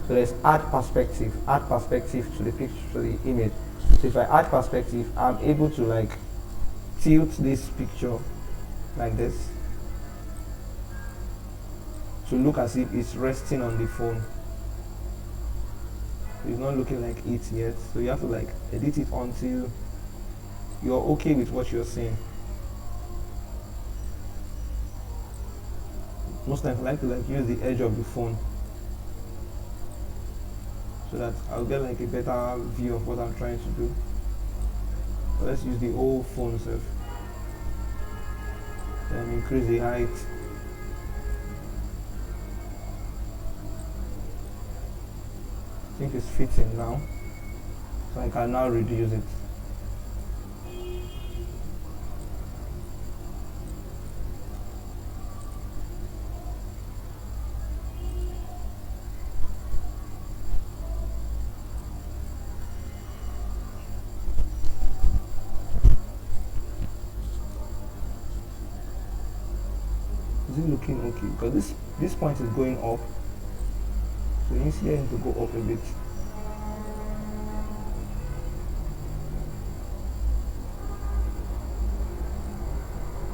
So there's add perspective to the picture, to the image. So if I add perspective, I'm able to like tilt this picture like this to look as if it's resting on the phone. It's not looking like it yet, so you have to like edit it until you're okay with what you're seeing. Most times I like to like use the edge of the phone so that I'll get like a better view of what I'm trying to do. So let's use the old phone self. Then increase the height. I think it's fitting now, so I can now reduce it. Is it looking okay? Because this point is going up. So you see it to go up a bit.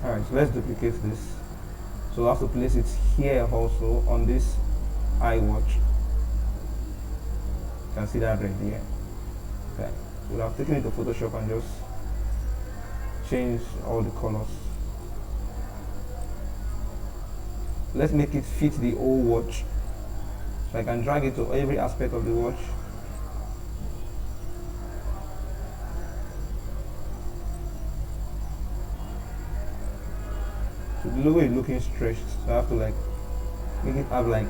Alright, so let's duplicate this. So I have to place it here also on this iWatch. You can see that right there. Okay. So we'll have taken it to Photoshop and just change all the colors. Let's make it fit the old watch. So I can drag it to every aspect of the watch. So the logo is looking stretched, so I have to like make it have like,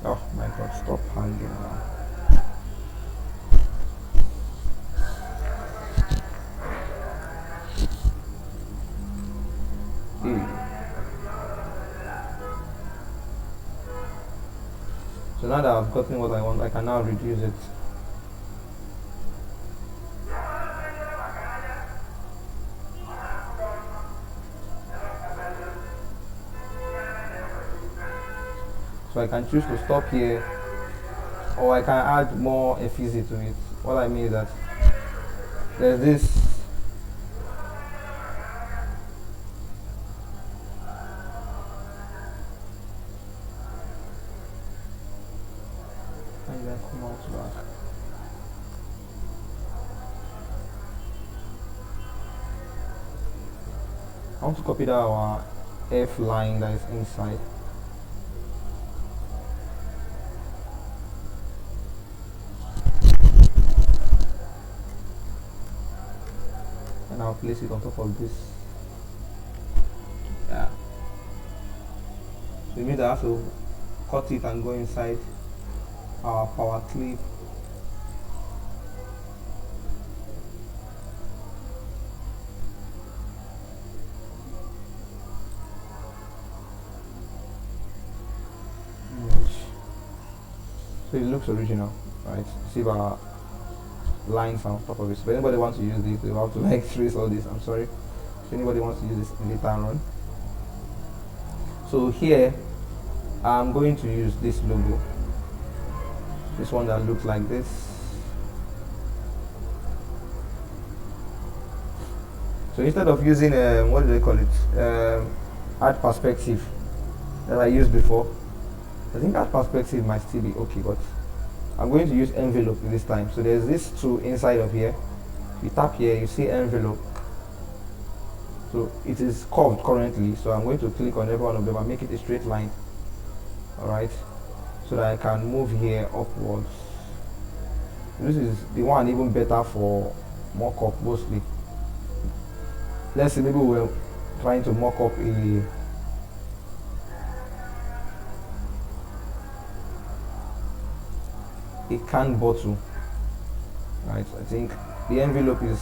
oh my god, stop hanging now. So now that I've gotten what I want, I can now reduce it. So I can choose to stop here, or I can add more effigy to it. What I mean is that there's this and then come out back. I want to copy that our F line that is inside. And I'll place it on top of this. Yeah. So it means I have to cut it and go inside our power clip. So it looks original, right? See our lines on top of it. So if anybody wants to use this, they have to like trace all this. I'm sorry. If anybody wants to use this later on. So here I'm going to use this logo. This one that looks like this. So instead of using what do they call it? Add perspective that I used before. I think that perspective might still be okay, but I'm going to use envelope this time. So there's this tool inside of here. If you tap here, you see envelope. So it is curved currently, so I'm going to click on every one of them and make it a straight line. Alright, so that I can move here upwards. This is the one even better for mock-up mostly. Let's say maybe we're trying to mock up a canned bottle, right? I think the envelope is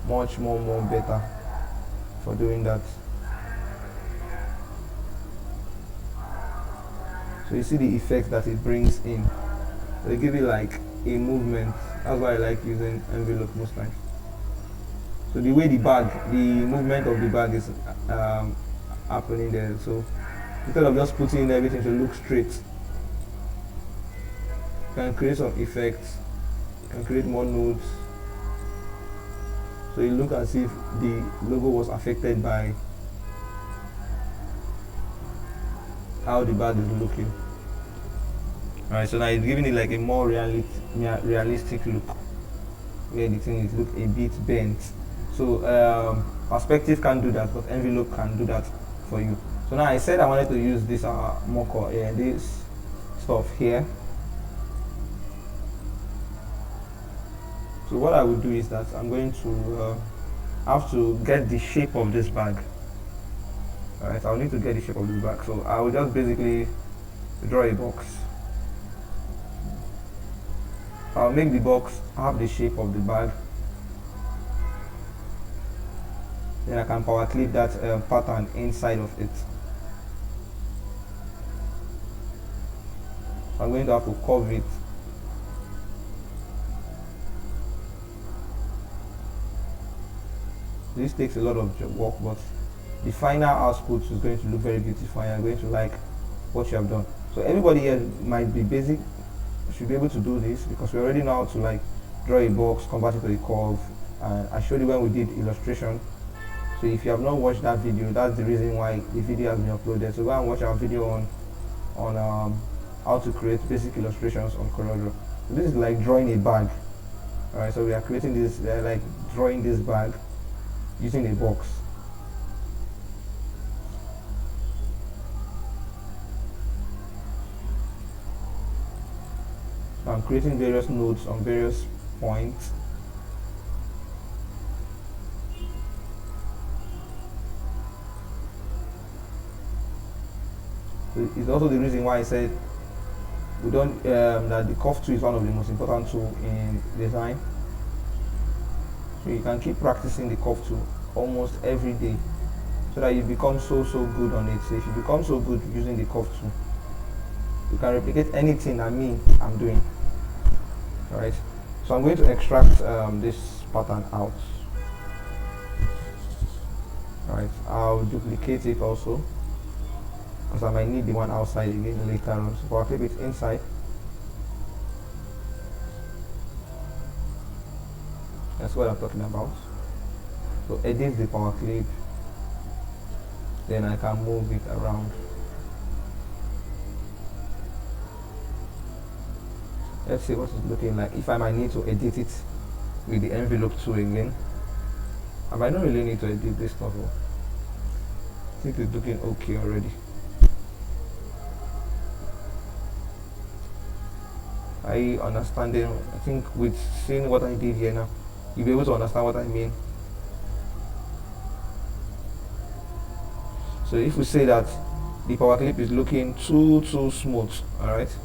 much more better for doing that. So you see the effect that it brings in. They give it like a movement. That's why I like using envelope most times. So the way the movement of the bag is happening there. So instead of just putting everything to look straight, you can create some effects, you can create more nodes. So it looks as if the logo was affected by how the bag is looking. Alright, so now it's giving it like a more realistic look, where the thing is look a bit bent. So perspective can do that, but envelope can do that for you. So now I said I wanted to use this mock-up, this stuff here. So what I would do is that I'm going to have to get the shape of this bag. Alright, I'll need to get the shape of this bag. So I will just basically draw a box. I'll make the box have the shape of the bag. Then I can power clip that pattern inside of it. I'm going to have to curve it. This takes a lot of work, but the final output is going to look very beautiful and you're going to like what you have done. So everybody here might be basic, should be able to do this, because we already know how to like draw a box, convert it to a curve, and I showed you when we did illustration. So if you have not watched that video, that's the reason why the video has been uploaded. So go and watch our video on how to create basic illustrations on CorelDRAW. So this is like drawing a bag. Alright, so we are creating this, like drawing this bag using a box. So I'm creating various nodes on various points. So it's also the reason why I said we don't that the curve tool is one of the most important tools in design. So you can keep practicing the curve tool almost every day, so that you become so good on it. So if you become so good using the curve tool, you can replicate anything that I'm doing. Alright, so I'm going to extract this pattern out. Alright, I'll duplicate it also, because I might need the one outside again later on. So I'll clip it inside. That's what I'm talking about. So edit the power clip, then I can move it around. Let's see what it's looking like. If I might need to edit it with the envelope tool again. I might not really need to edit this stuff. I think it's looking okay already. I understanding. I think with seeing what I did here now, you'll be able to understand what I mean. So if we say that the power clip is looking too smooth, alright,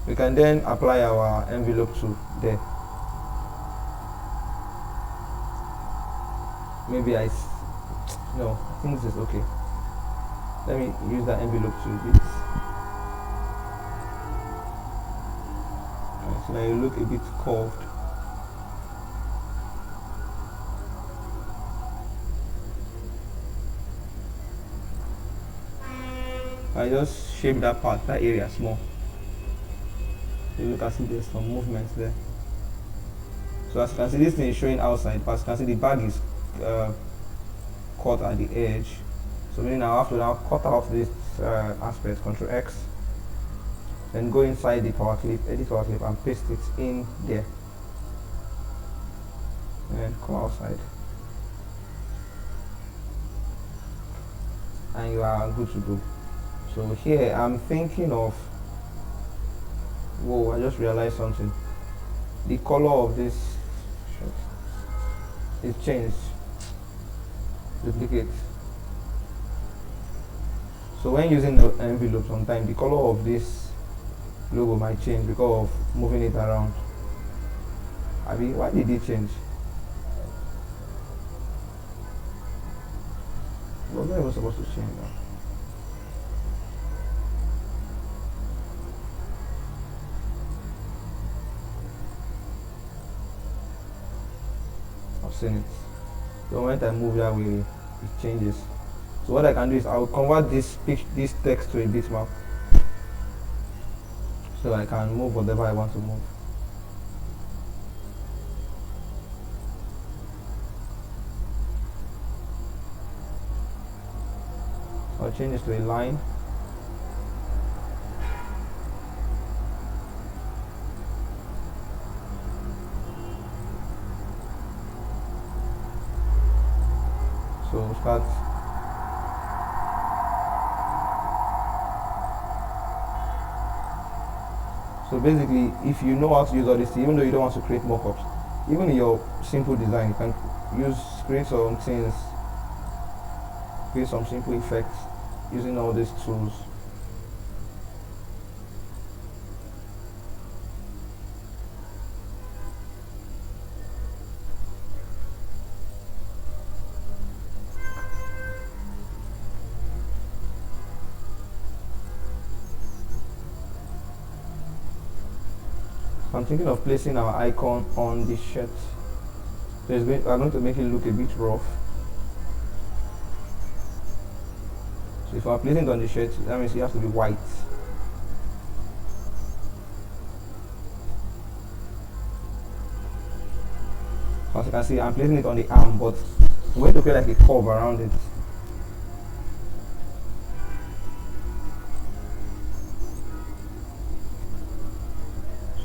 we can then apply our envelope tool there. Maybe no, I think this is okay. Let me use that envelope tool a bit. Alright, so now you look a bit curved. I just shape that part, that area small. You can see there's some movements there. So as you can see, this thing is showing outside, but as you can see, the bag is cut at the edge. So meaning I have to now cut out this aspect, Ctrl X, then go inside the power clip, edit power clip, and paste it in there, and come outside, and you are good to go. So here I'm thinking of, whoa, I just realized something. The color of this is changed. Duplicate. So when using the envelope, sometimes the color of this logo might change because of moving it around. I mean, why did it change? Was I even supposed to change that? I've seen it. The moment I move that way, it changes. So what I can do is I'll convert this text to a bitmap, so I can move whatever I want to move. I'll change this to a line. So start. So basically, if you know how to use all this, even though you don't want to create mockups, even in your simple design, you can create some things, create some simple effects using all these tools. I'm thinking of placing our icon on this shirt. So I'm going to make it look a bit rough. So if I'm placing it on the shirt, that means it has to be white. As you can see, I'm placing it on the arm, but I'm going to create like a curve around it.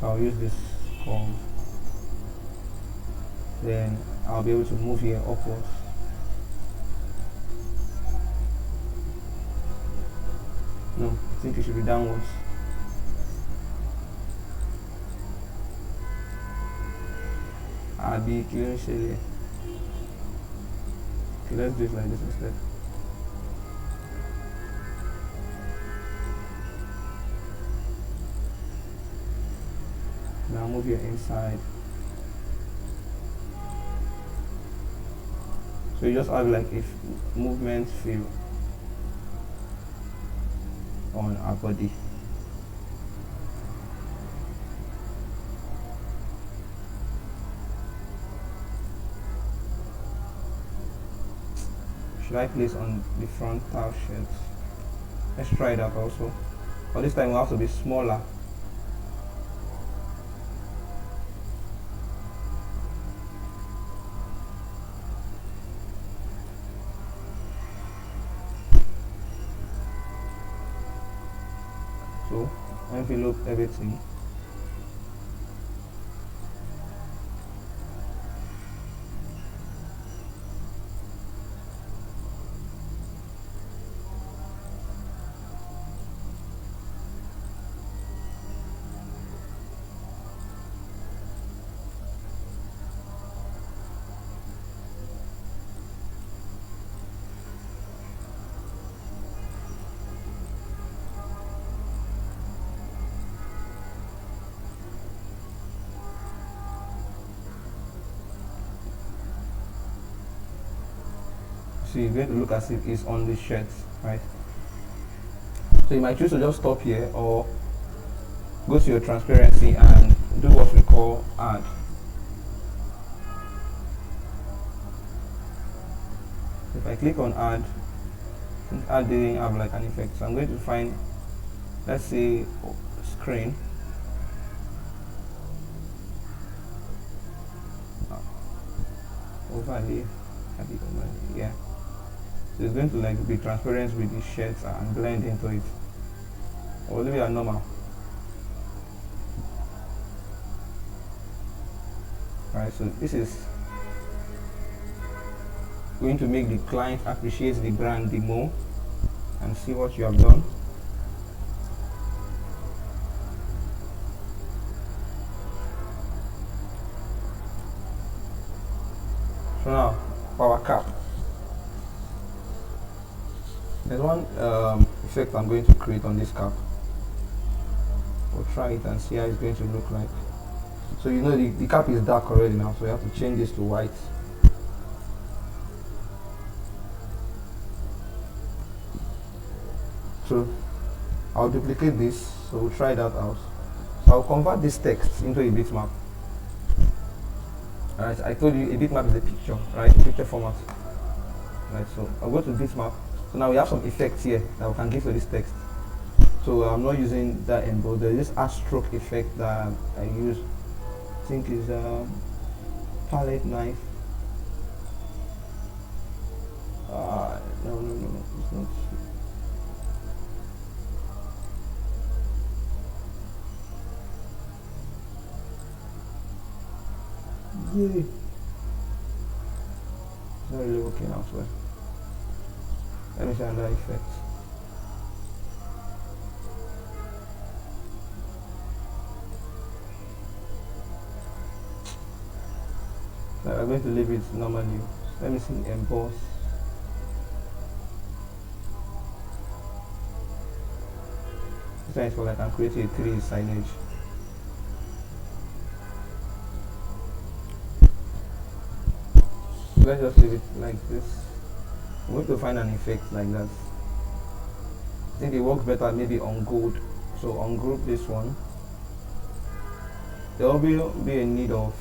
So I'll use this curve. Then I'll be able to move here upwards. No, I think it should be downwards. I'll be clearing shade here. Okay, let's do it like this instead. Now move your inside. So you just have like if movement feel on our body. should I place on the frontal shirt? Let's try that also, but this time we have to be smaller. So envelope everything. So you're going to look as if it's on the shirt, right? So you might choose to just stop here or go to your transparency and do what we call add. If I click on add, add didn't have like an effect, so I'm going to find, let's say, screen. Overlay, yeah. So it's going to like be transparent with the shirts and blend into it. Or leave it at normal. Alright, so this is going to make the client appreciate the brand the more and see what you have done. So now, our cap. There's one effect I'm going to create on this cap. We'll try it and see how it's going to look like. So you know the cap is dark already now, so you have to change this to white. So I'll duplicate this, so we'll try that out. So I'll convert this text into a bitmap. Alright, I told you a bitmap is a picture, right? Picture format. Right, so I'll go to bitmap. So now we have some effects here that we can give to this text. So I'm not using that embed. There's this art stroke effect that I use. I think is palette knife. No, it's not. Yeah. It's not really working out well. Let me see another effect. So I'm going to leave it normally. Let me see emboss. This one is for like I can create a 3 signage. Let's just leave it like this. I'm going to find an effect like that. I think it works better maybe on gold. So ungroup this one. There will be a need of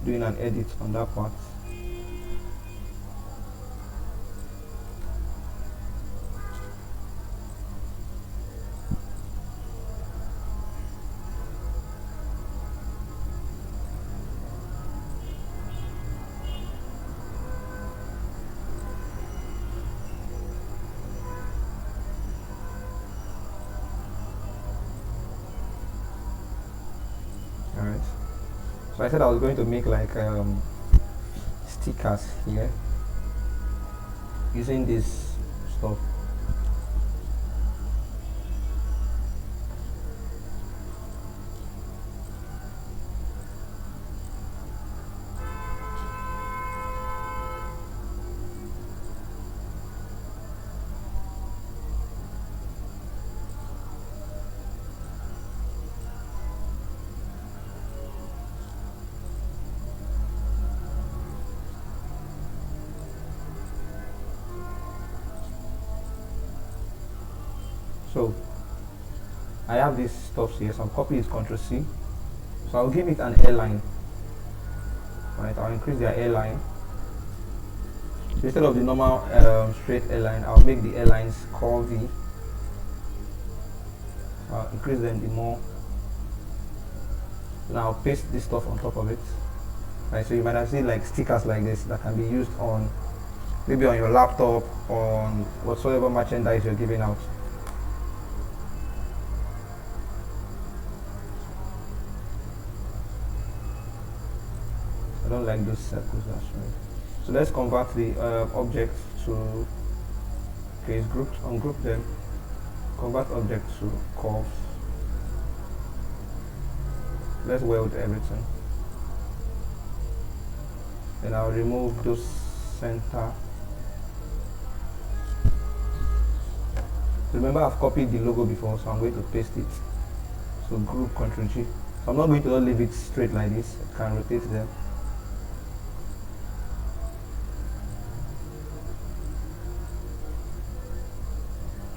doing an edit on that part. Alright, so I said I was going to make like stickers here using this stuff. So I have these stuffs here, so I'll copy it, Ctrl C. So I'll give it an airline. Right, I'll increase their airline. So instead of the normal straight airline, I'll make the airlines curvy. I'll increase them the more. Now I'll paste this stuff on top of it. Right, so you might have seen like stickers like this that can be used on maybe on your laptop, on whatsoever merchandise you're giving out. I don't like those circles, that's right. So let's convert the object to, okay, it's grouped, ungroup them, convert object to curves. Let's weld everything. Then I'll remove those center. Remember I've copied the logo before, so I'm going to paste it. So group Ctrl G. So I'm not going to leave it straight like this. I can rotate them.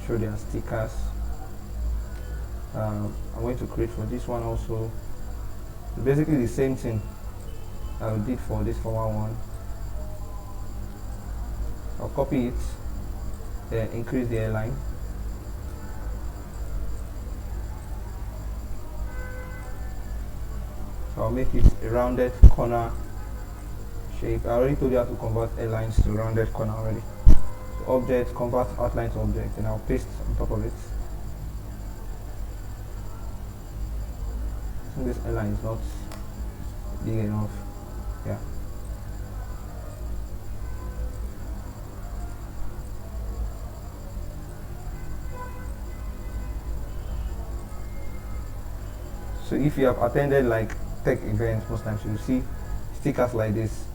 Show their stickers. I'm going to create for this one also. Basically the same thing I did for this former one. I'll copy it, then increase the airline. So I'll make it a rounded corner shape. I already told you how to convert airlines to rounded corner already. So object, convert outline to object, and I'll paste on top of it. So this airline is not big enough. Yeah. So if you have attended like tech events, most times you'll see stickers like this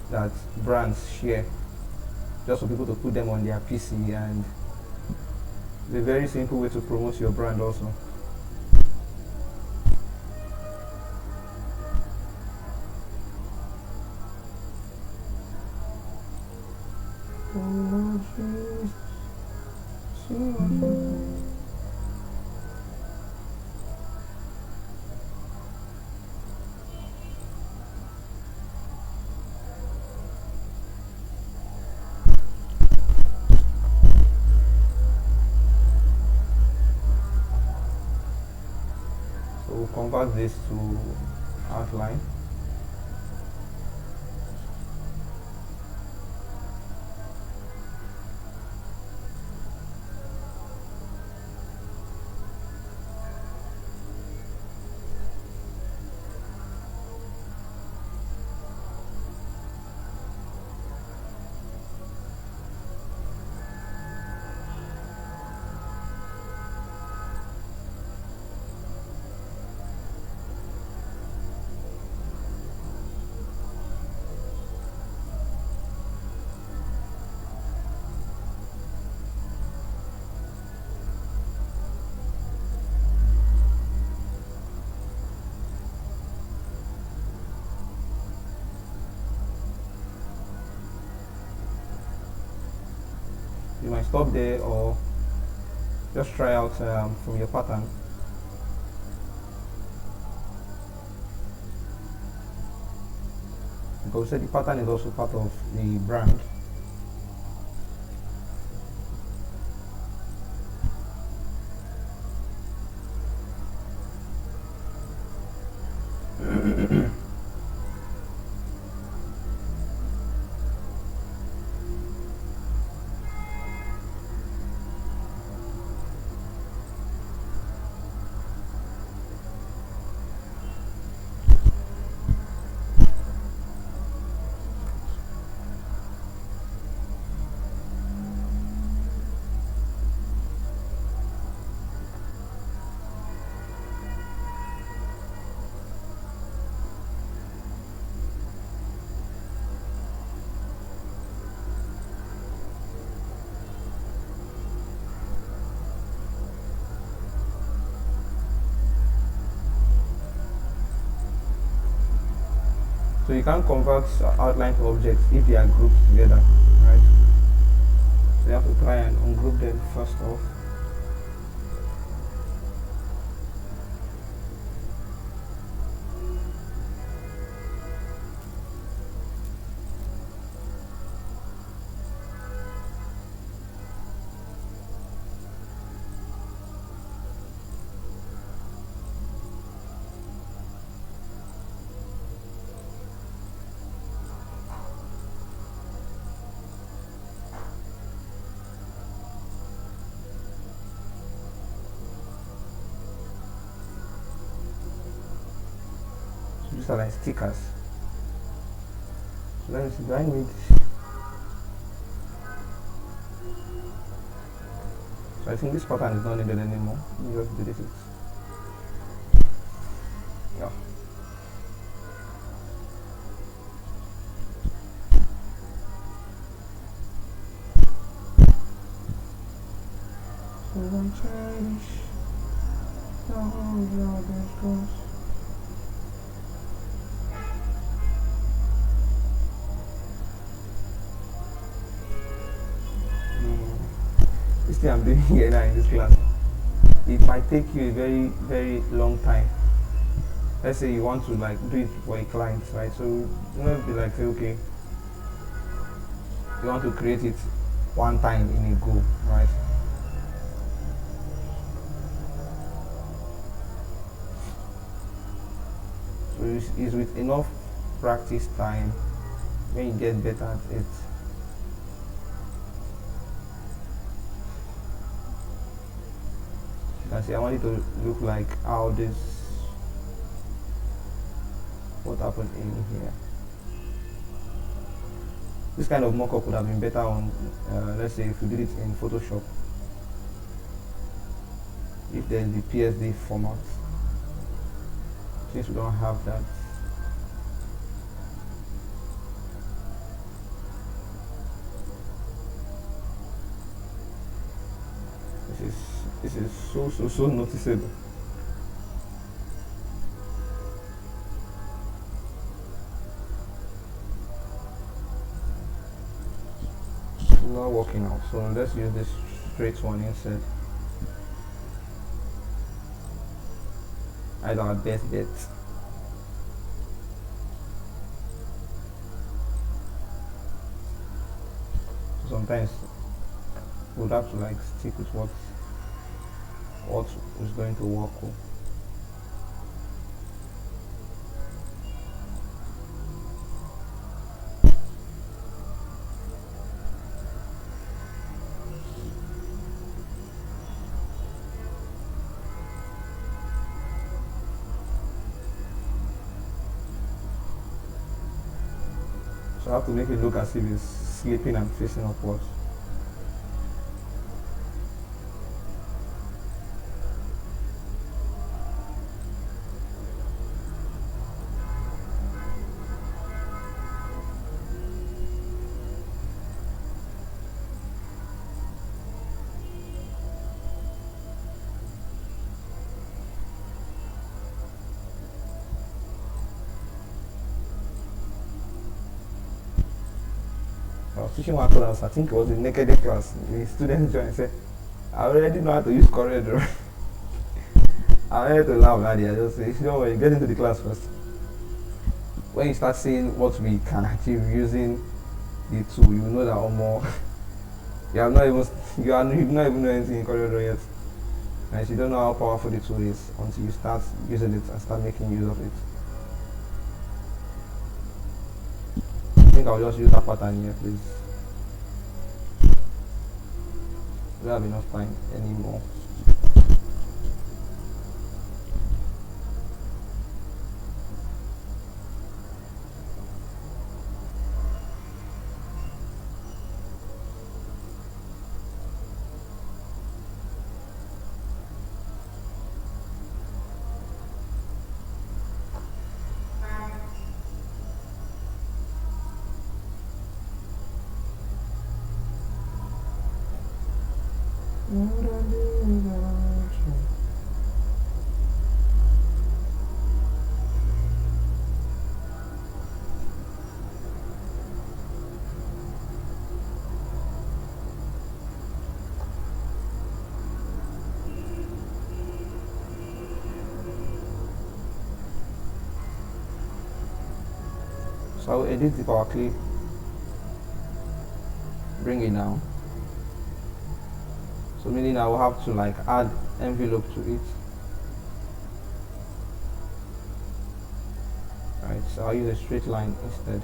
that brands share just for people to put them on their PC, and it's a very simple way to promote your brand also. So we'll convert this to outline. You might stop there or just try out from your pattern. Because we said the pattern is also part of the brand. So you can't convert outline to objects if they are grouped together, right? So you have to try and ungroup them first off. these are like stickers. So let me see, do I need, so I think this pattern is not needed anymore. Let me just delete it. Yeah. So I'm childish. This thing I'm doing here now in this class, it might take you a very, very long time. Let's say you want to like do it for a client, right? So you might be like, say, okay, you want to create it one time in a go, right? So it's with enough practice time when you get better at it. You can see I want it to look like how this, what happened in here. This kind of mockup would have been better on, let's say if you did it in Photoshop, if there's the PSD format. Since we don't have that, this is so noticeable. It's not working out, so let's use this straight one instead. That's our best bet. Sometimes we'll have to like stick with what is going to work with. So I have to make it look as if it's sleeping and facing upwards. I was teaching one class, I think it was a naked class. The students joined and said, I already know how to use CorelDRAW. I had to laugh at it. I just say, you know, when you get into the class first, when you start seeing what we can achieve using the tool, you know that almost you have not even you do not even know anything in CorelDRAW yet. And you don't know how powerful the tool is until you start using it and start making use of it. I think I'll just use that pattern here, please. We don't have enough time anymore. So I'll edit the power clip, bring it down. So meaning I will have to like add envelope to it. Right, so I'll use a straight line instead.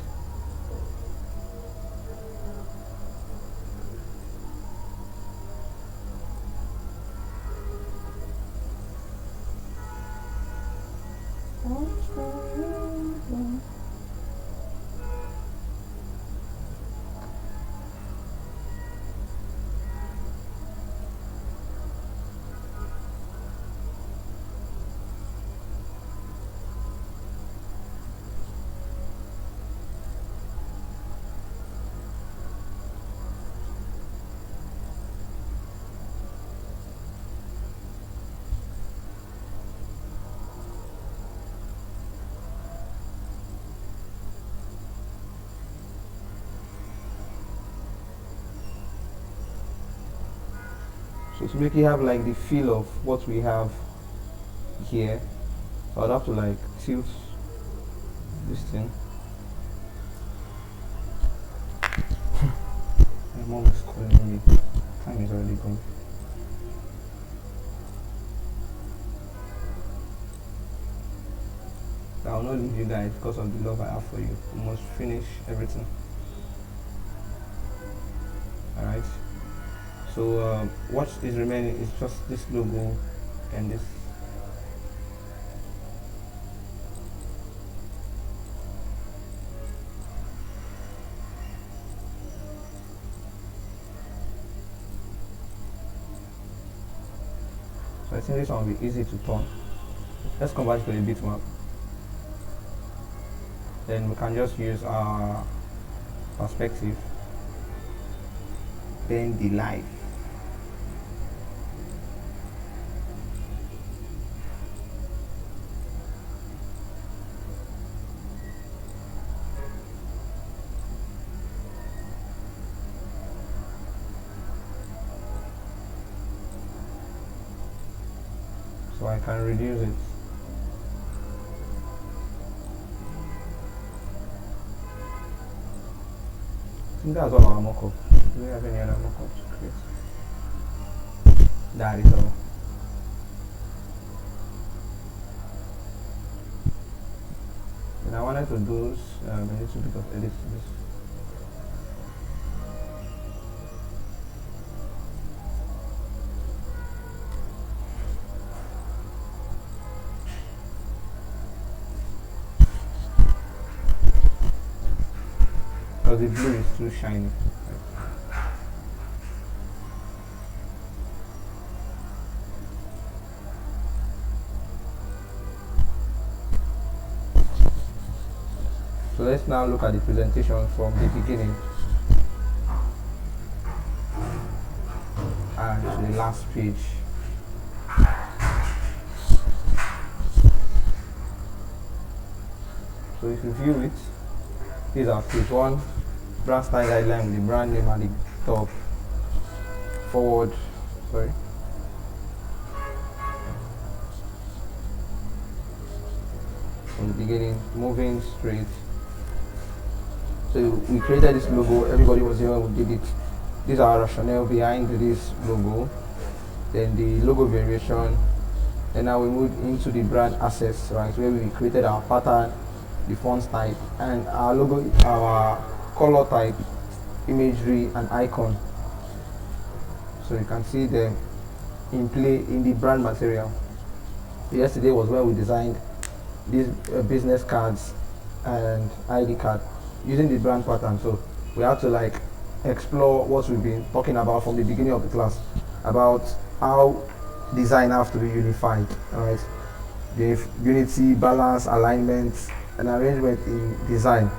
So to make it have like the feel of what we have here, so I'd have to like tilt this thing. My mom is calling me. Time is already gone. I will not leave you guys because of the love I have for you. We must finish everything. Alright. So what is remaining is just this logo and this. So I think this one will be easy to turn. Let's convert to a bitmap. Then we can just use our perspective, then the light. So I can reduce it. I think that's all our mockup. Do we have any other mockup to create? That is all. And I wanted to do a little bit of edit to this. Because the blue is too shiny. So let's now look at the presentation from the beginning and to the last page. So if you view it, these are page 1, brand style guideline with the brand name at the top, forward, sorry. From the beginning, moving straight. So we created this logo, everybody was here when we did it. These are rationale behind this logo. Then the logo variation. And now we moved into the brand assets, right, where we created our pattern, the font type, and our logo, our color type, imagery, and icon. So you can see them in play in the brand material. Yesterday was where we designed these business cards and ID card using the brand pattern. So we have to like explore what we've been talking about from the beginning of the class about how design have to be unified, right? The unity, balance, alignment, and arrangement in design,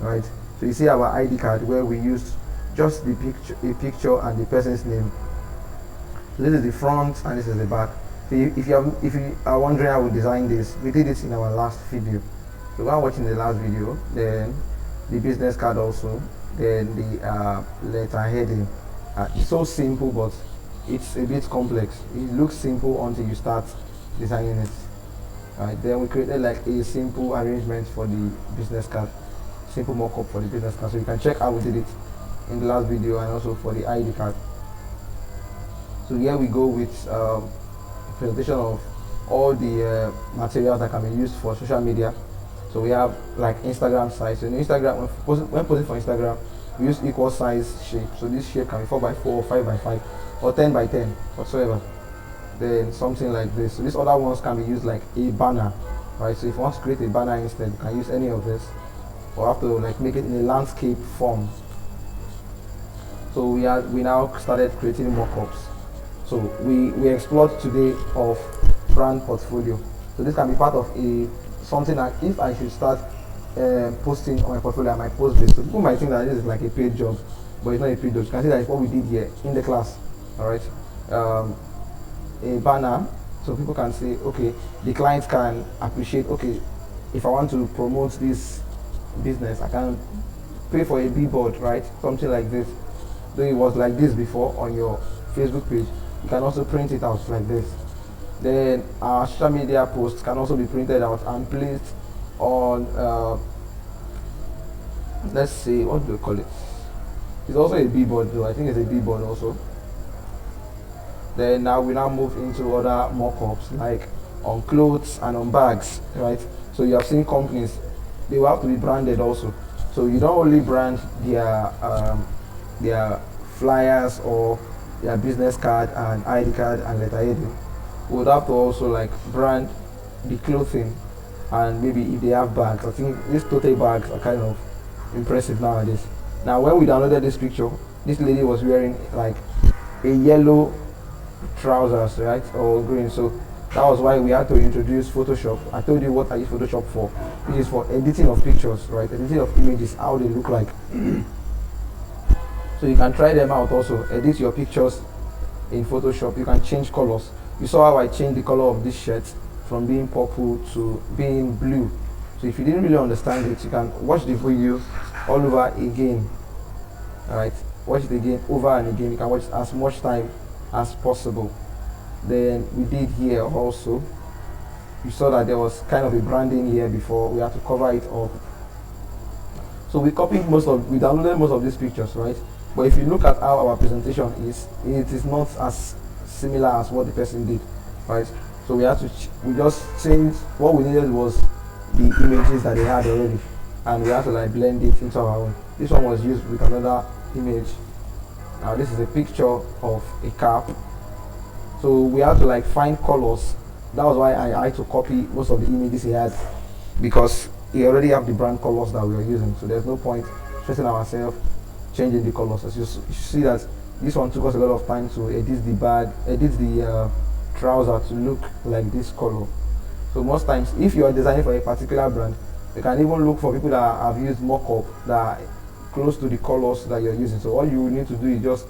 right? So you see our ID card where we used just the picture, a picture and the person's name. So this is the front and this is the back. So if you are wondering how we designed this, we did it in our last video. So while watching the last video, then the business card also, then the letter heading. It's so simple, but it's a bit complex. It looks simple until you start designing it. Right, then we created like a simple arrangement for the business card, simple mockup for the business card. So you can check how we did it in the last video, and also for the ID card. So here we go with a presentation of all the materials that can be used for social media. So we have like Instagram size. So in Instagram, when posting for Instagram, we use equal size shape. So this shape can be 4x4 or 5x5 or 10x10 whatsoever. Then something like this. So these other ones can be used like a banner, right? So if you want to create a banner instead, you can use any of this, or have to like make it in a landscape form. So we now started creating mockups. So we explored today of brand portfolio. So this can be part of something that if I should start posting on my portfolio, I might post this. So people might think that this is like a paid job, but it's not a paid job. You can see that it's what we did here in the class. All right. A banner, so people can say, okay, the client can appreciate, okay, if I want to promote this business, I can pay for a billboard, right? Something like this. Though it was like this before on your Facebook page, you can also print it out like this. Then our social media posts can also be printed out and placed on let's see, what do we call it? It's also a billboard though. I think it's a billboard also. Then now we now move into other mockups like on clothes and on bags, right? So you have seen companies, they will have to be branded also. So you don't only brand their flyers or their business card and ID card and letterheading. We would have to also like brand the clothing, and maybe if they have bags. I think these tote bags are kind of impressive nowadays. Now when we downloaded this picture, this lady was wearing like a yellow trousers, right, or green. So that was why we had to introduce Photoshop. I told you what I use Photoshop for, which is for editing of pictures, right, editing of images, how they look like. So you can try them out also. Edit your pictures in Photoshop. You can change colors. You saw how I changed the color of this shirt from being purple to being blue. So if you didn't really understand it, you can watch the video all over again. Alright, watch it again over and again. You can watch as much time as possible. Then we did here also. You saw that there was kind of a branding here before. We had to cover it up. So we downloaded most of these pictures, right? But if you look at how our presentation is, it is not as similar as what the person did, right? So we had to we just changed. What we needed was the images that they had already, and we had to like blend it into our own. This one was used with another image. Now this is a picture of a cap. So we had to like find colors. That was why I had to copy most of the images he had, because he already have the brand colors that we are using. So there's no point stressing ourselves changing the colors. As you see that this one took us a lot of time to edit the trouser to look like this color. So most times, if you are designing for a particular brand, you can even look for people that have used mockup that are close to the colors that you're using. So all you need to do is just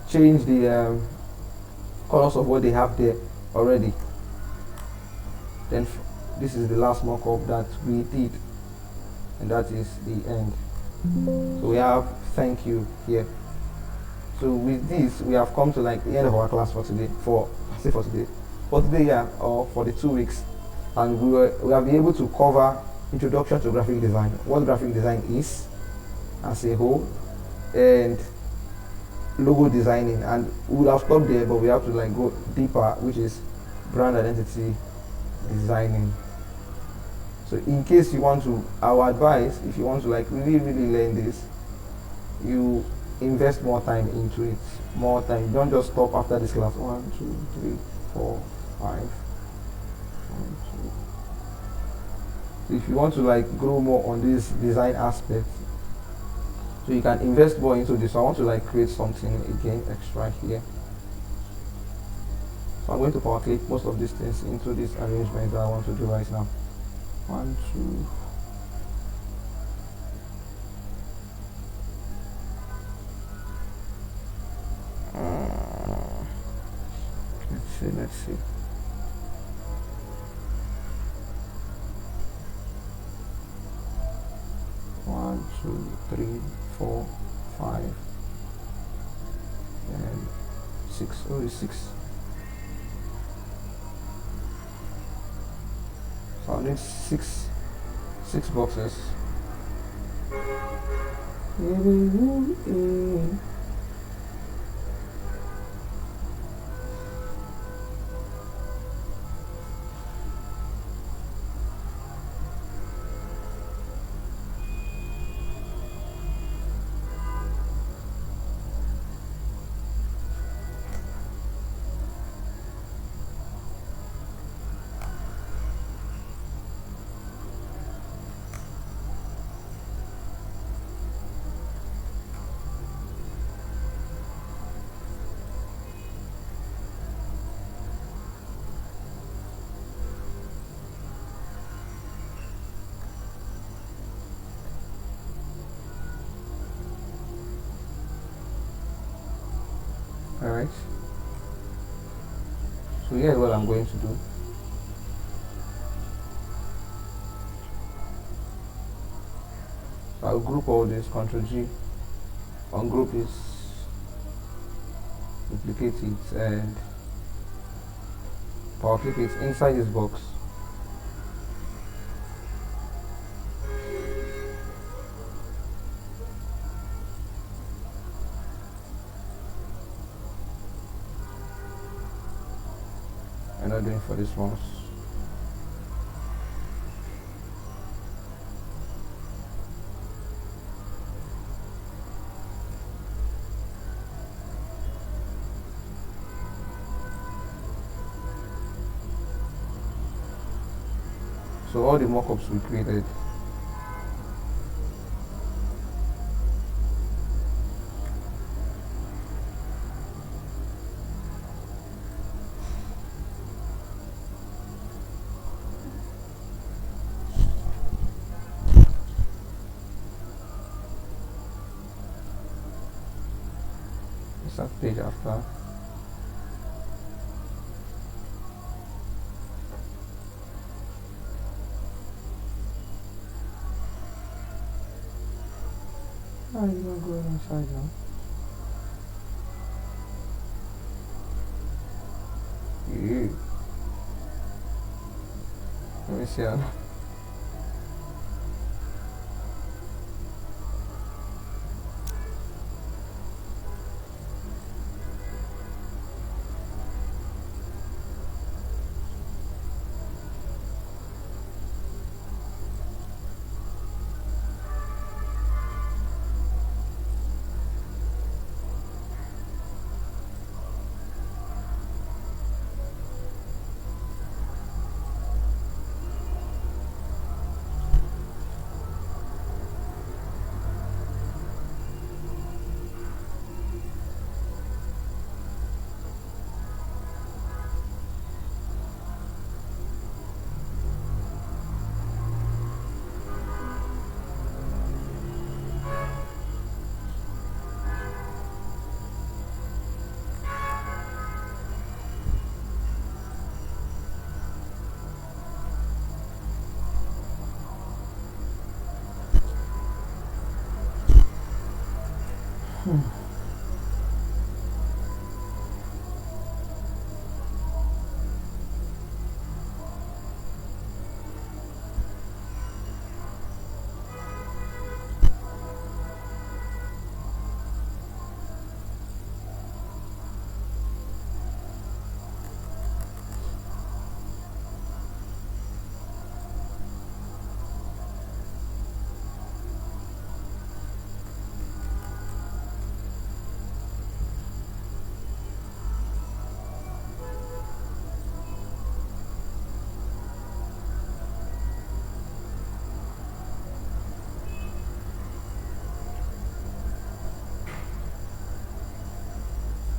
change the colors of what they have there already. Then this is the last mockup that we did, and that is the end. So we have thank you here. So with this, we have come to like the end of our class for today. For today, yeah, or for the 2 weeks, and we have been able to cover introduction to graphic design, what graphic design is as a whole, and logo designing. And we would have stopped there, but we have to like go deeper, which is brand identity designing. So in case you want to, our advice, if you want to like really learn this, you invest more time into it. More time. You don't just stop after this class. 1, 2, 3, 4, 5. 1, 2. So if you want to like grow more on this design aspect, so you can invest more into this. So I want to like create something again extra here. So I'm going to power click most of these things into this arrangement that I want to do right now. 1, 2. Let's see. 1, 2, 3, 4, 5, and 6. Oh, it's 6. So I need six boxes. Alright, so here's what I'm going to do. So I'll group all this, Ctrl G, ungroup it, duplicate it, and power clip it inside this box. I'm not doing for this one. So all the mockups we created, start page after. How is it not going inside now? Ew. Let me see how.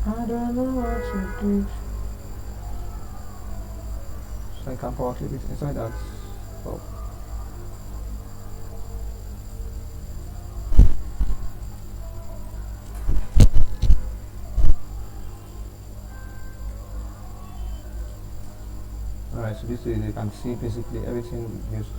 I don't know what to do. So I can power clip it inside that. Oh. Alright, so this way you can see basically everything used.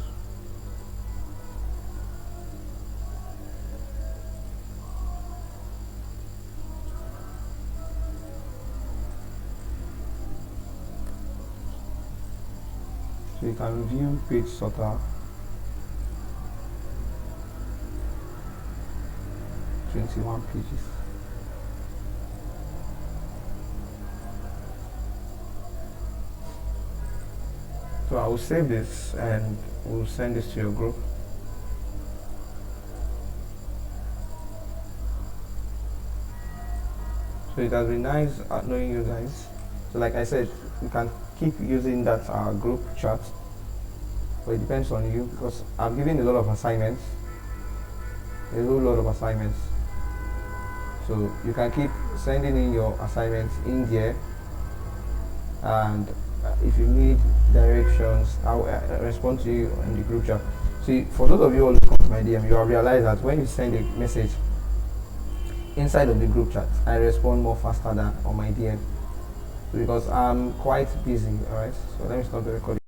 So you can view page sorter, 21 pages. So I will save this and we'll send this to your group. So it has been nice knowing you guys. So like I said, we can keep using that group chat, but it depends on you because I'm giving a lot of assignments, a whole lot of assignments. So you can keep sending in your assignments in there, and if you need directions, I'll respond to you in the group chat. See, for those of you who come to my DM, you have realized that when you send a message inside of the group chat, I respond more faster than on my DM because I'm quite busy. Alright, so let me stop the recording.